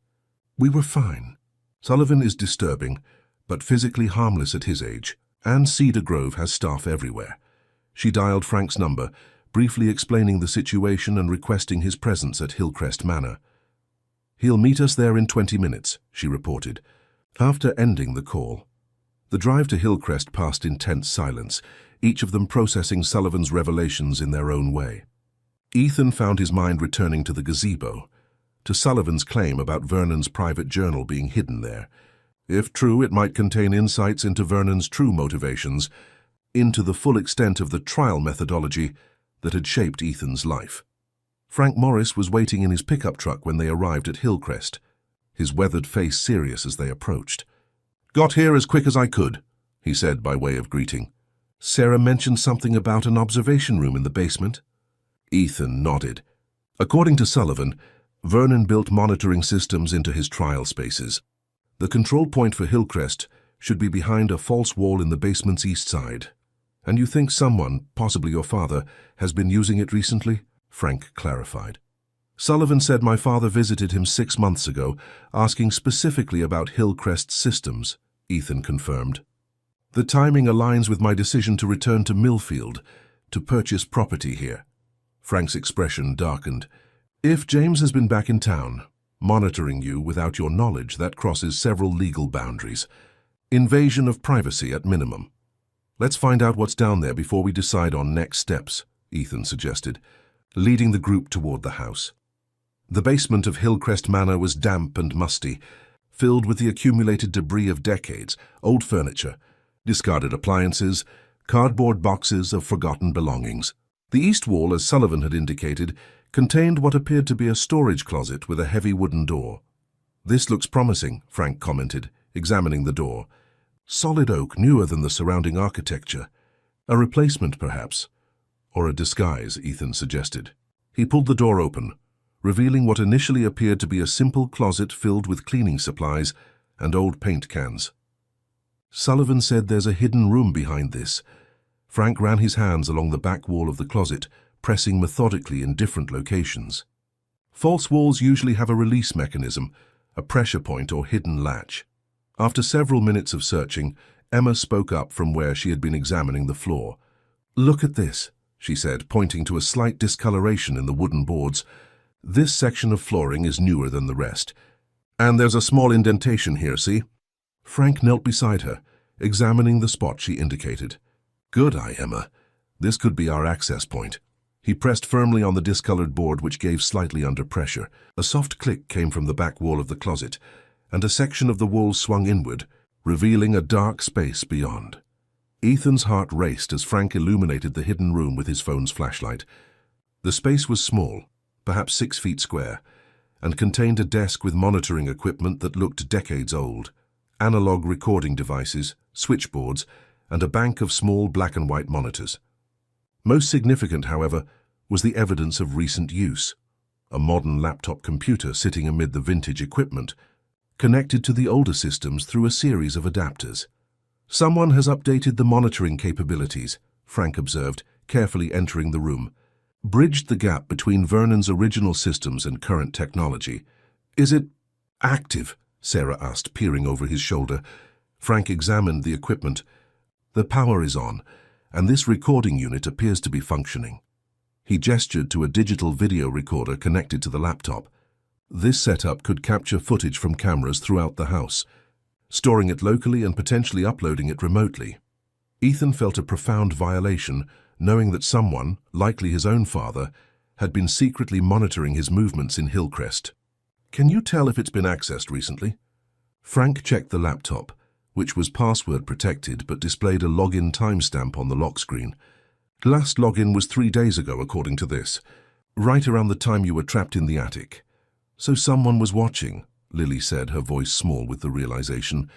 We were fine. Sullivan is disturbing, but physically harmless at his age, and Cedar Grove has staff everywhere. She dialed Frank's number, briefly explaining the situation and requesting his presence at Hillcrest Manor. He'll meet us there in 20 minutes, she reported. After ending the call, the drive to Hillcrest passed in tense silence, each of them processing Sullivan's revelations in their own way. Ethan found his mind returning to the gazebo, to Sullivan's claim about Vernon's private journal being hidden there. If true, it might contain insights into Vernon's true motivations, into the full extent of the trial methodology that had shaped Ethan's life. Frank Morris was waiting in his pickup truck when they arrived at Hillcrest, his weathered face serious as they approached. "Got here as quick as I could," he said by way of greeting. "Sarah mentioned something about an observation room in the basement." Ethan nodded. According to Sullivan, Vernon built monitoring systems into his trial spaces. The control point for Hillcrest should be behind a false wall in the basement's east side. "And you think someone, possibly your father, has been using it recently?" Frank clarified. "Sullivan said my father visited him 6 months ago, asking specifically about Hillcrest's systems," Ethan confirmed. "The timing aligns with my decision to return to Millfield, to purchase property here." Frank's expression darkened. "If James has been back in town, monitoring you without your knowledge, that crosses several legal boundaries. Invasion of privacy at minimum. Let's find out what's down there before we decide on next steps," Ethan suggested, leading the group toward the house. The basement of Hillcrest Manor was damp and musty, filled with the accumulated debris of decades, old furniture, discarded appliances, cardboard boxes of forgotten belongings. The east wall, as Sullivan had indicated, contained what appeared to be a storage closet with a heavy wooden door. "This looks promising," Frank commented, examining the door. "Solid oak, newer than the surrounding architecture. A replacement, perhaps. Or a disguise," Ethan suggested. He pulled the door open, revealing what initially appeared to be a simple closet filled with cleaning supplies and old paint cans. "Sullivan said there's a hidden room behind this." Frank ran his hands along the back wall of the closet, pressing methodically in different locations. False walls usually have a release mechanism, a pressure point or hidden latch. After several minutes of searching, Emma spoke up from where she had been examining the floor. "Look at this," she said, pointing to a slight discoloration in the wooden boards. "This section of flooring is newer than the rest. And there's a small indentation here, see?" Frank knelt beside her, examining the spot she indicated. "Good eye, Emma. This could be our access point." He pressed firmly on the discolored board, which gave slightly under pressure. A soft click came from the back wall of the closet, and a section of the wall swung inward, revealing a dark space beyond. Ethan's heart raced as Frank illuminated the hidden room with his phone's flashlight. The space was small, perhaps 6 feet square, and contained a desk with monitoring equipment that looked decades old, analog recording devices, switchboards, and a bank of small black and white monitors. Most significant, however, was the evidence of recent use. A modern laptop computer sitting amid the vintage equipment, connected to the older systems through a series of adapters. "Someone has updated the monitoring capabilities," Frank observed, carefully entering the room. "Bridged the gap between Vernon's original systems and current technology." "Is it active?" Sarah asked, peering over his shoulder. Frank examined the equipment. "The power is on, and this recording unit appears to be functioning." He gestured to a digital video recorder connected to the laptop. This setup could capture footage from cameras throughout the house, storing it locally and potentially uploading it remotely. Ethan felt a profound violation, knowing that someone, likely his own father, had been secretly monitoring his movements in Hillcrest. "Can you tell if it's been accessed recently?" Frank checked the laptop, which was password protected but displayed a login timestamp on the lock screen. "Last login was 3 days ago, according to this, right around the time you were trapped in the attic." "So someone was watching," Lily said, her voice small with the realization.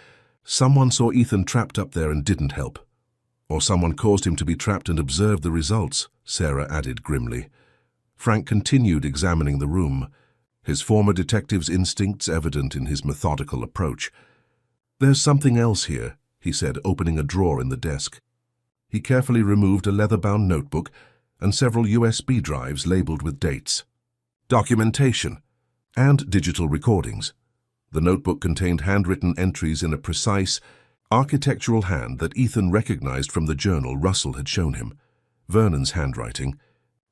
"Someone saw Ethan trapped up there and didn't help. Or someone caused him to be trapped and observed the results," Sarah added grimly. Frank continued examining the room, his former detective's instincts evident in his methodical approach. "There's something else here," he said, opening a drawer in the desk. He carefully removed a leather-bound notebook and several USB drives labeled with dates. "Documentation and digital recordings." The notebook contained handwritten entries in a precise, architectural hand that Ethan recognized from the journal Russell had shown him. Vernon's handwriting,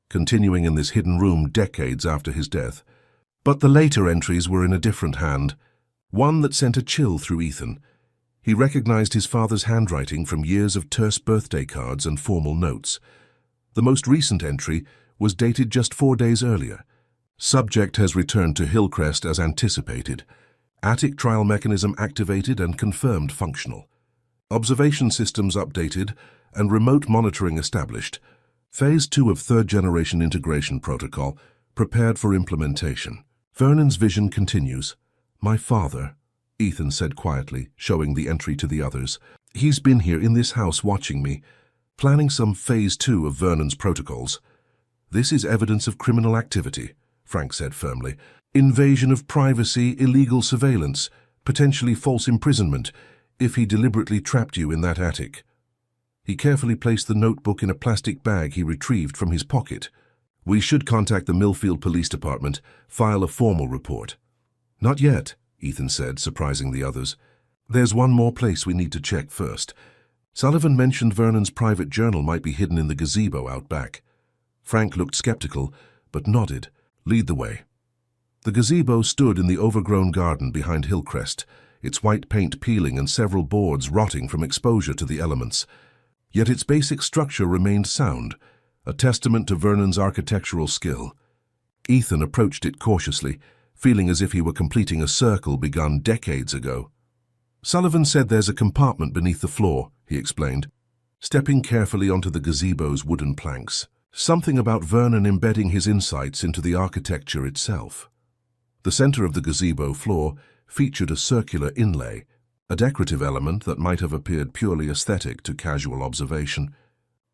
continuing in this hidden room decades after his death. But the later entries were in a different hand, one that sent a chill through Ethan. He recognized his father's handwriting from years of terse birthday cards and formal notes. The most recent entry was dated just 4 days earlier. Subject has returned to Hillcrest as anticipated. Attic trial mechanism activated and confirmed functional. Observation systems updated and remote monitoring established. Phase 2 of third-generation integration protocol prepared for implementation. Vernon's vision continues. My father, Ethan said quietly, showing the entry to the others. He's been here in this house watching me, planning some Phase 2 of Vernon's protocols. This is evidence of criminal activity, Frank said firmly. Invasion of privacy, illegal surveillance, potentially false imprisonment, if he deliberately trapped you in that attic. He carefully placed the notebook in a plastic bag he retrieved from his pocket. We should contact the Millfield Police Department, file a formal report. Not yet, Ethan said, surprising the others. There's one more place we need to check first. Sullivan mentioned Vernon's private journal might be hidden in the gazebo out back. Frank looked skeptical, but nodded. Lead the way. The gazebo stood in the overgrown garden behind Hillcrest, its white paint peeling and several boards rotting from exposure to the elements. Yet its basic structure remained sound, a testament to Vernon's architectural skill. Ethan approached it cautiously, feeling as if he were completing a circle begun decades ago. Sullivan said there's a compartment beneath the floor, he explained, stepping carefully onto the gazebo's wooden planks. Something about Vernon embedding his insights into the architecture itself. The center of the gazebo floor featured a circular inlay, a decorative element that might have appeared purely aesthetic to casual observation.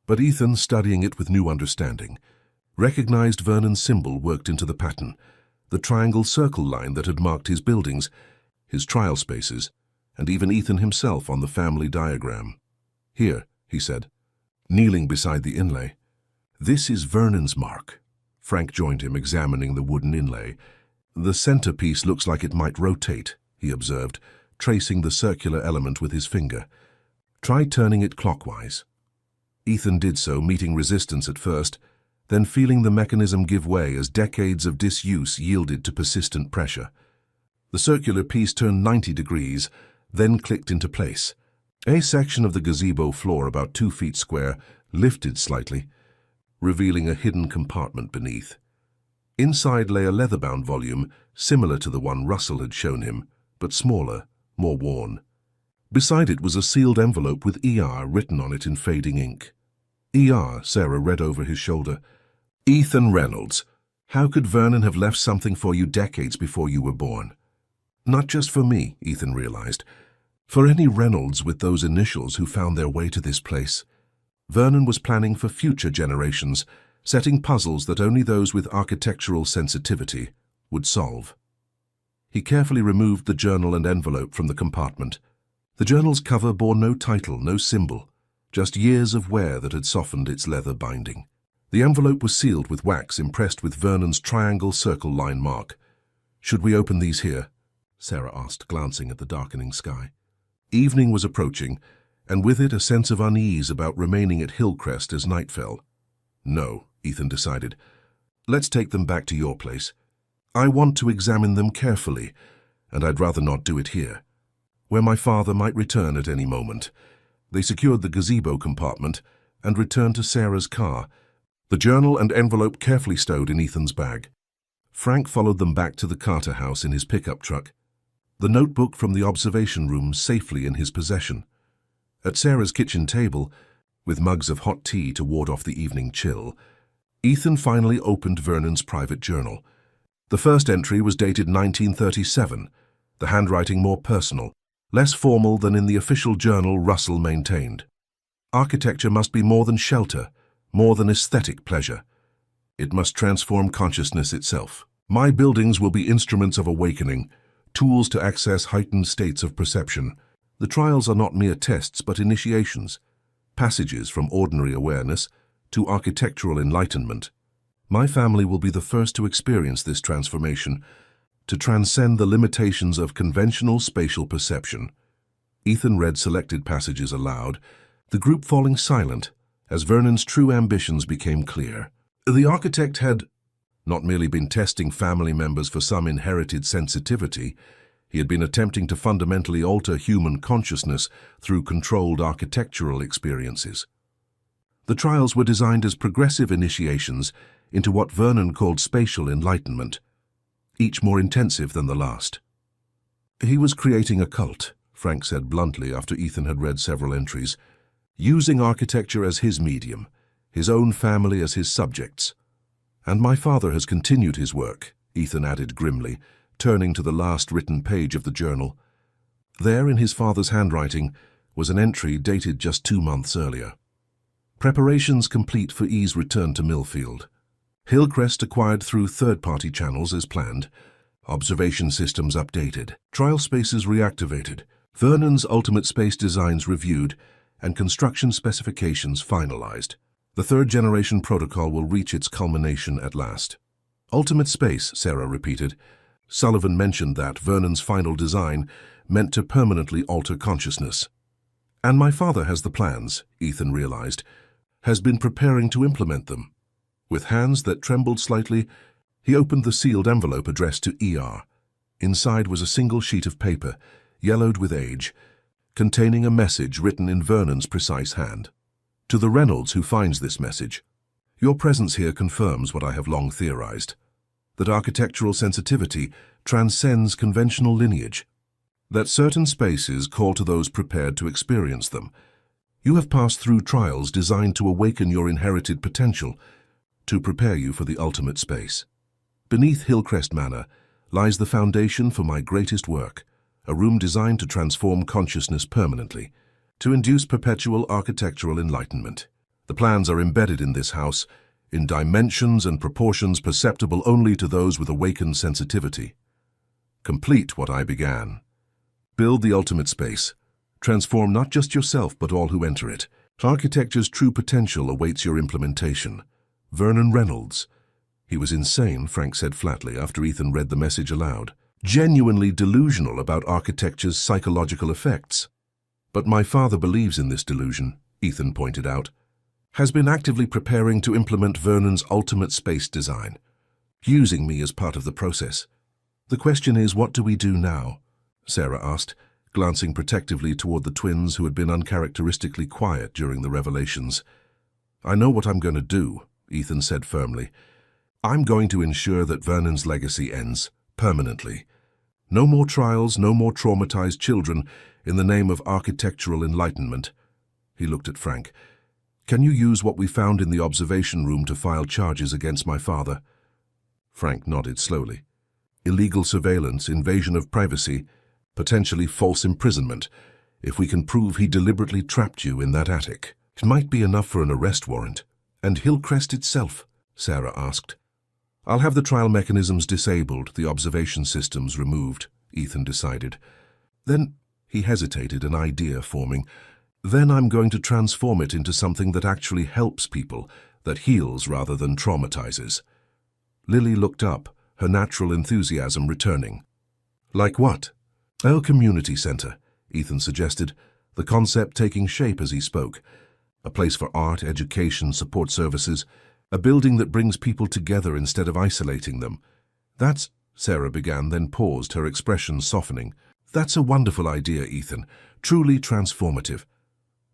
But Ethan, studying it with new understanding, recognized Vernon's symbol worked into the pattern, the triangle circle line that had marked his buildings, his trial spaces, and even Ethan himself on the family diagram. Here, he said, kneeling beside the inlay. This is Vernon's mark. Frank joined him, examining the wooden inlay. The centerpiece looks like it might rotate, he observed, tracing the circular element with his finger. Try turning it clockwise. Ethan did so, meeting resistance at first, then feeling the mechanism give way as decades of disuse yielded to persistent pressure. The circular piece turned 90 degrees, then clicked into place. A section of the gazebo floor, about 2 feet square, lifted slightly, revealing a hidden compartment beneath. Inside lay a leather-bound volume, similar to the one Russell had shown him, but smaller, more worn. Beside it was a sealed envelope with ER written on it in fading ink. ER, Sarah read over his shoulder. Ethan Reynolds. How could Vernon have left something for you decades before you were born? Not just for me, Ethan realized. For any Reynolds with those initials who found their way to this place. Vernon was planning for future generations, setting puzzles that only those with architectural sensitivity would solve. He carefully removed the journal and envelope from the compartment. The journal's cover bore no title, no symbol, just years of wear that had softened its leather binding. The envelope was sealed with wax impressed with Vernon's triangle circle line mark. Should we open these here? Sarah asked, glancing at the darkening sky. Evening was approaching, and with it a sense of unease about remaining at Hillcrest as night fell. No, Ethan decided. Let's take them back to your place. I want to examine them carefully, and I'd rather not do it here, where my father might return at any moment. They secured the gazebo compartment and returned to Sarah's car, the journal and envelope carefully stowed in Ethan's bag. Frank followed them back to the Carter house in his pickup truck, the notebook from the observation room safely in his possession. At Sarah's kitchen table, with mugs of hot tea to ward off the evening chill, Ethan finally opened Vernon's private journal. The first entry was dated 1937, the handwriting more personal, less formal than in the official journal Russell maintained. Architecture must be more than shelter, more than aesthetic pleasure. It must transform consciousness itself. My buildings will be instruments of awakening, tools to access heightened states of perception. The trials are not mere tests but initiations, passages from ordinary awareness to architectural enlightenment. My family will be the first to experience this transformation, to transcend the limitations of conventional spatial perception. Ethan read selected passages aloud, the group falling silent as Vernon's true ambitions became clear. The architect had not merely been testing family members for some inherited sensitivity, He had been attempting to fundamentally alter human consciousness through controlled architectural experiences. The trials were designed as progressive initiations into what Vernon called spatial enlightenment, each more intensive than the last. He was creating a cult, Frank said bluntly after Ethan had read several entries, using architecture as his medium, his own family as his subjects. And my father has continued his work, Ethan added grimly, turning to the last written page of the journal. There, in his father's handwriting, was an entry dated just 2 months earlier. Preparations complete for E's return to Millfield. Hillcrest acquired through third-party channels as planned. Observation systems updated. Trial spaces reactivated. Vernon's ultimate space designs reviewed and construction specifications finalized. The third-generation protocol will reach its culmination at last. Ultimate space, Sarah repeated. Sullivan mentioned that Vernon's final design meant to permanently alter consciousness. And my father has the plans, Ethan realized, has been preparing to implement them. With hands that trembled slightly, he opened the sealed envelope addressed to ER. Inside was a single sheet of paper, yellowed with age, containing a message written in Vernon's precise hand. To the Reynolds who finds this message, your presence here confirms what I have long theorized, that architectural sensitivity transcends conventional lineage, that certain spaces call to those prepared to experience them. You have passed through trials designed to awaken your inherited potential, to prepare you for the ultimate space. Beneath Hillcrest Manor lies the foundation for my greatest work, a room designed to transform consciousness permanently, to induce perpetual architectural enlightenment. The plans are embedded in this house, in dimensions and proportions perceptible only to those with awakened sensitivity. Complete what I began. Build the ultimate space. Transform not just yourself but all who enter it. Architecture's true potential awaits your implementation. Vernon Reynolds. He was insane, Frank said flatly after Ethan read the message aloud. Genuinely delusional about architecture's psychological effects. But my father believes in this delusion, Ethan pointed out. Has been actively preparing to implement Vernon's ultimate space design, using me as part of the process. The question is, what do we do now? Sarah asked, glancing protectively toward the twins who had been uncharacteristically quiet during the revelations. I know what I'm going to do, Ethan said firmly. I'm going to ensure that Vernon's legacy ends permanently. No more trials, no more traumatized children in the name of architectural enlightenment. He looked at Frank. Can you use what we found in the observation room to file charges against my father? Frank nodded slowly. Illegal surveillance, invasion of privacy, potentially false imprisonment, if we can prove he deliberately trapped you in that attic. It might be enough for an arrest warrant. And Hillcrest itself? Sarah asked. I'll have the trial mechanisms disabled, the observation systems removed, Ethan decided. Then, he hesitated, an idea forming. Then I'm going to transform it into something that actually helps people, that heals rather than traumatizes. Lily looked up, her natural enthusiasm returning. Like what? A community center, Ethan suggested, the concept taking shape as he spoke. A place for art, education, support services, a building that brings people together instead of isolating them. That's, Sarah began, then paused, her expression softening. That's a wonderful idea, Ethan, truly transformative.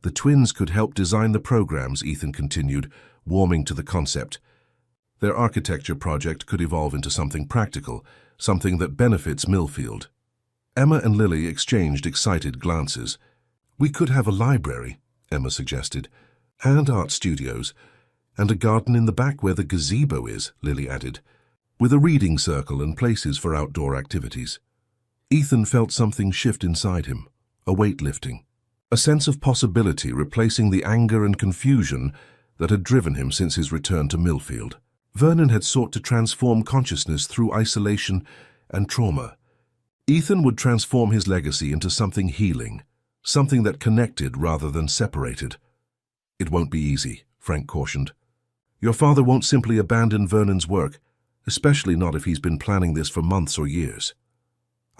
The twins could help design the programs, Ethan continued, warming to the concept. Their architecture project could evolve into something practical, something that benefits Millfield. Emma and Lily exchanged excited glances. We could have a library, Emma suggested, and art studios, and a garden in the back where the gazebo is, Lily added, with a reading circle and places for outdoor activities. Ethan felt something shift inside him, a weight lifting. A sense of possibility replacing the anger and confusion that had driven him since his return to Millfield. Vernon had sought to transform consciousness through isolation and trauma. Ethan would transform his legacy into something healing, something that connected rather than separated. It won't be easy, Frank cautioned. Your father won't simply abandon Vernon's work, especially not if he's been planning this for months or years.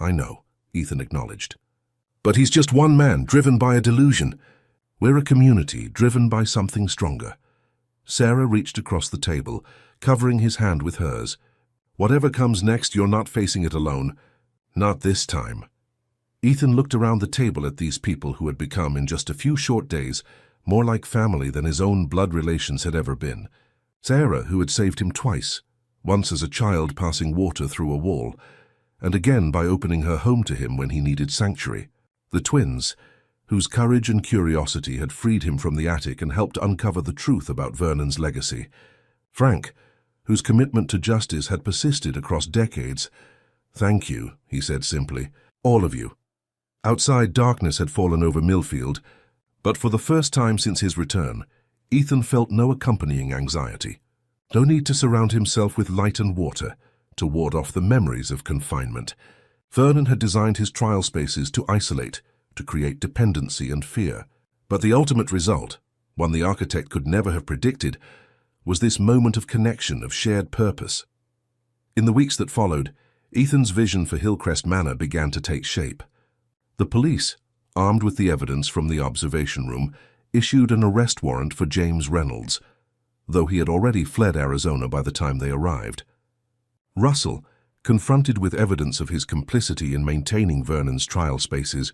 I know, Ethan acknowledged. But he's just one man, driven by a delusion. We're a community, driven by something stronger. Sarah reached across the table, covering his hand with hers. Whatever comes next, you're not facing it alone. Not this time. Ethan looked around the table at these people who had become, in just a few short days, more like family than his own blood relations had ever been. Sarah, who had saved him twice, once as a child passing water through a wall, and again by opening her home to him when he needed sanctuary. The twins, whose courage and curiosity had freed him from the attic and helped uncover the truth about Vernon's legacy. Frank, whose commitment to justice had persisted across decades. "Thank you," he said simply. "All of you." Outside, darkness had fallen over Millfield, but for the first time since his return, Ethan felt no accompanying anxiety. No need to surround himself with light and water to ward off the memories of confinement. Vernon had designed his trial spaces to isolate, to create dependency and fear. But the ultimate result, one the architect could never have predicted, was this moment of connection, of shared purpose. In the weeks that followed, Ethan's vision for Hillcrest Manor began to take shape. The police, armed with the evidence from the observation room, issued an arrest warrant for James Reynolds, though he had already fled Arizona by the time they arrived. Russell, confronted with evidence of his complicity in maintaining Vernon's trial spaces,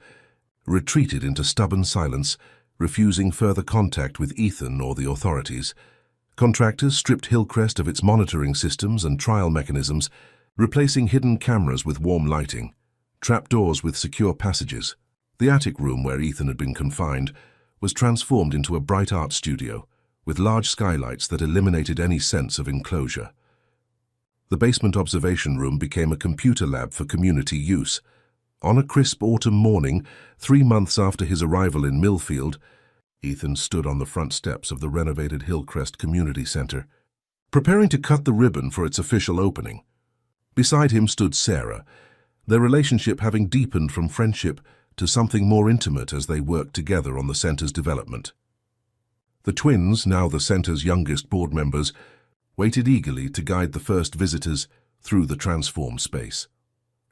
retreated into stubborn silence, refusing further contact with Ethan or the authorities. Contractors stripped Hillcrest of its monitoring systems and trial mechanisms, replacing hidden cameras with warm lighting, trapdoors with secure passages. The attic room where Ethan had been confined was transformed into a bright art studio, with large skylights that eliminated any sense of enclosure. The basement observation room became a computer lab for community use. On a crisp autumn morning, 3 months after his arrival in Millfield, Ethan stood on the front steps of the renovated Hillcrest Community Center, preparing to cut the ribbon for its official opening. Beside him stood Sarah, their relationship having deepened from friendship to something more intimate as they worked together on the center's development. The twins, now the center's youngest board members, waited eagerly to guide the first visitors through the transformed space.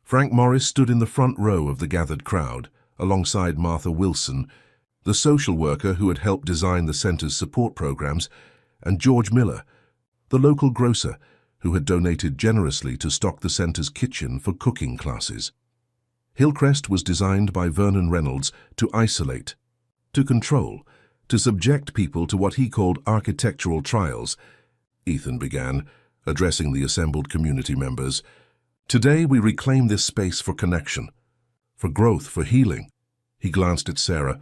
Frank Morris stood in the front row of the gathered crowd, alongside Martha Wilson, the social worker who had helped design the center's support programs, and George Miller, the local grocer who had donated generously to stock the center's kitchen for cooking classes. Hillcrest was designed by Vernon Reynolds to isolate, to control, to subject people to what he called architectural trials. Ethan began, addressing the assembled community members. "Today we reclaim this space for connection, for growth, for healing." He glanced at Sarah,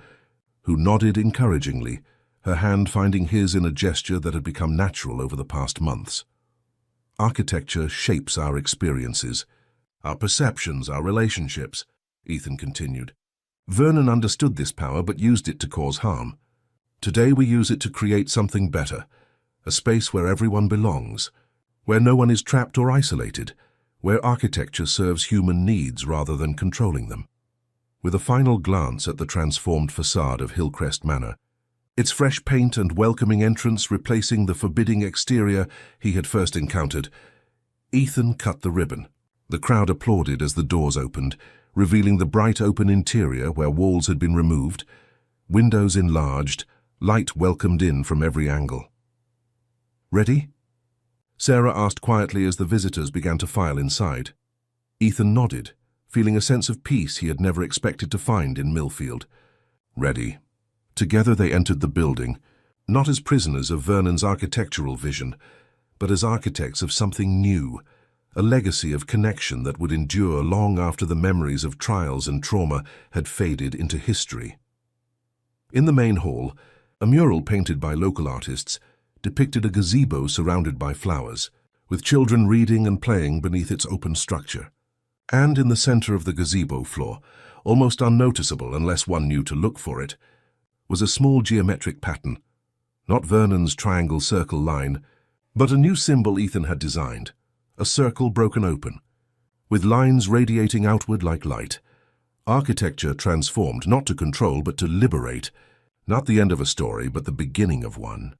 who nodded encouragingly, her hand finding his in a gesture that had become natural over the past months. "Architecture shapes our experiences, our perceptions, our relationships," Ethan continued. "Vernon understood this power but used it to cause harm. Today we use it to create something better, a space where everyone belongs, where no one is trapped or isolated, where architecture serves human needs rather than controlling them." With a final glance at the transformed facade of Hillcrest Manor, its fresh paint and welcoming entrance replacing the forbidding exterior he had first encountered, Ethan cut the ribbon. The crowd applauded as the doors opened, revealing the bright open interior where walls had been removed, windows enlarged, light welcomed in from every angle. "Ready?" Sarah asked quietly as the visitors began to file inside. Ethan nodded, feeling a sense of peace he had never expected to find in Millfield. "Ready." Together they entered the building, not as prisoners of Vernon's architectural vision, but as architects of something new, a legacy of connection that would endure long after the memories of trials and trauma had faded into history. In the main hall, a mural painted by local artists depicted a gazebo surrounded by flowers, with children reading and playing beneath its open structure. And in the center of the gazebo floor, almost unnoticeable unless one knew to look for it, was a small geometric pattern, not Vernon's triangle circle line, but a new symbol Ethan had designed, a circle broken open, with lines radiating outward like light. Architecture transformed not to control but to liberate, not the end of a story but the beginning of one.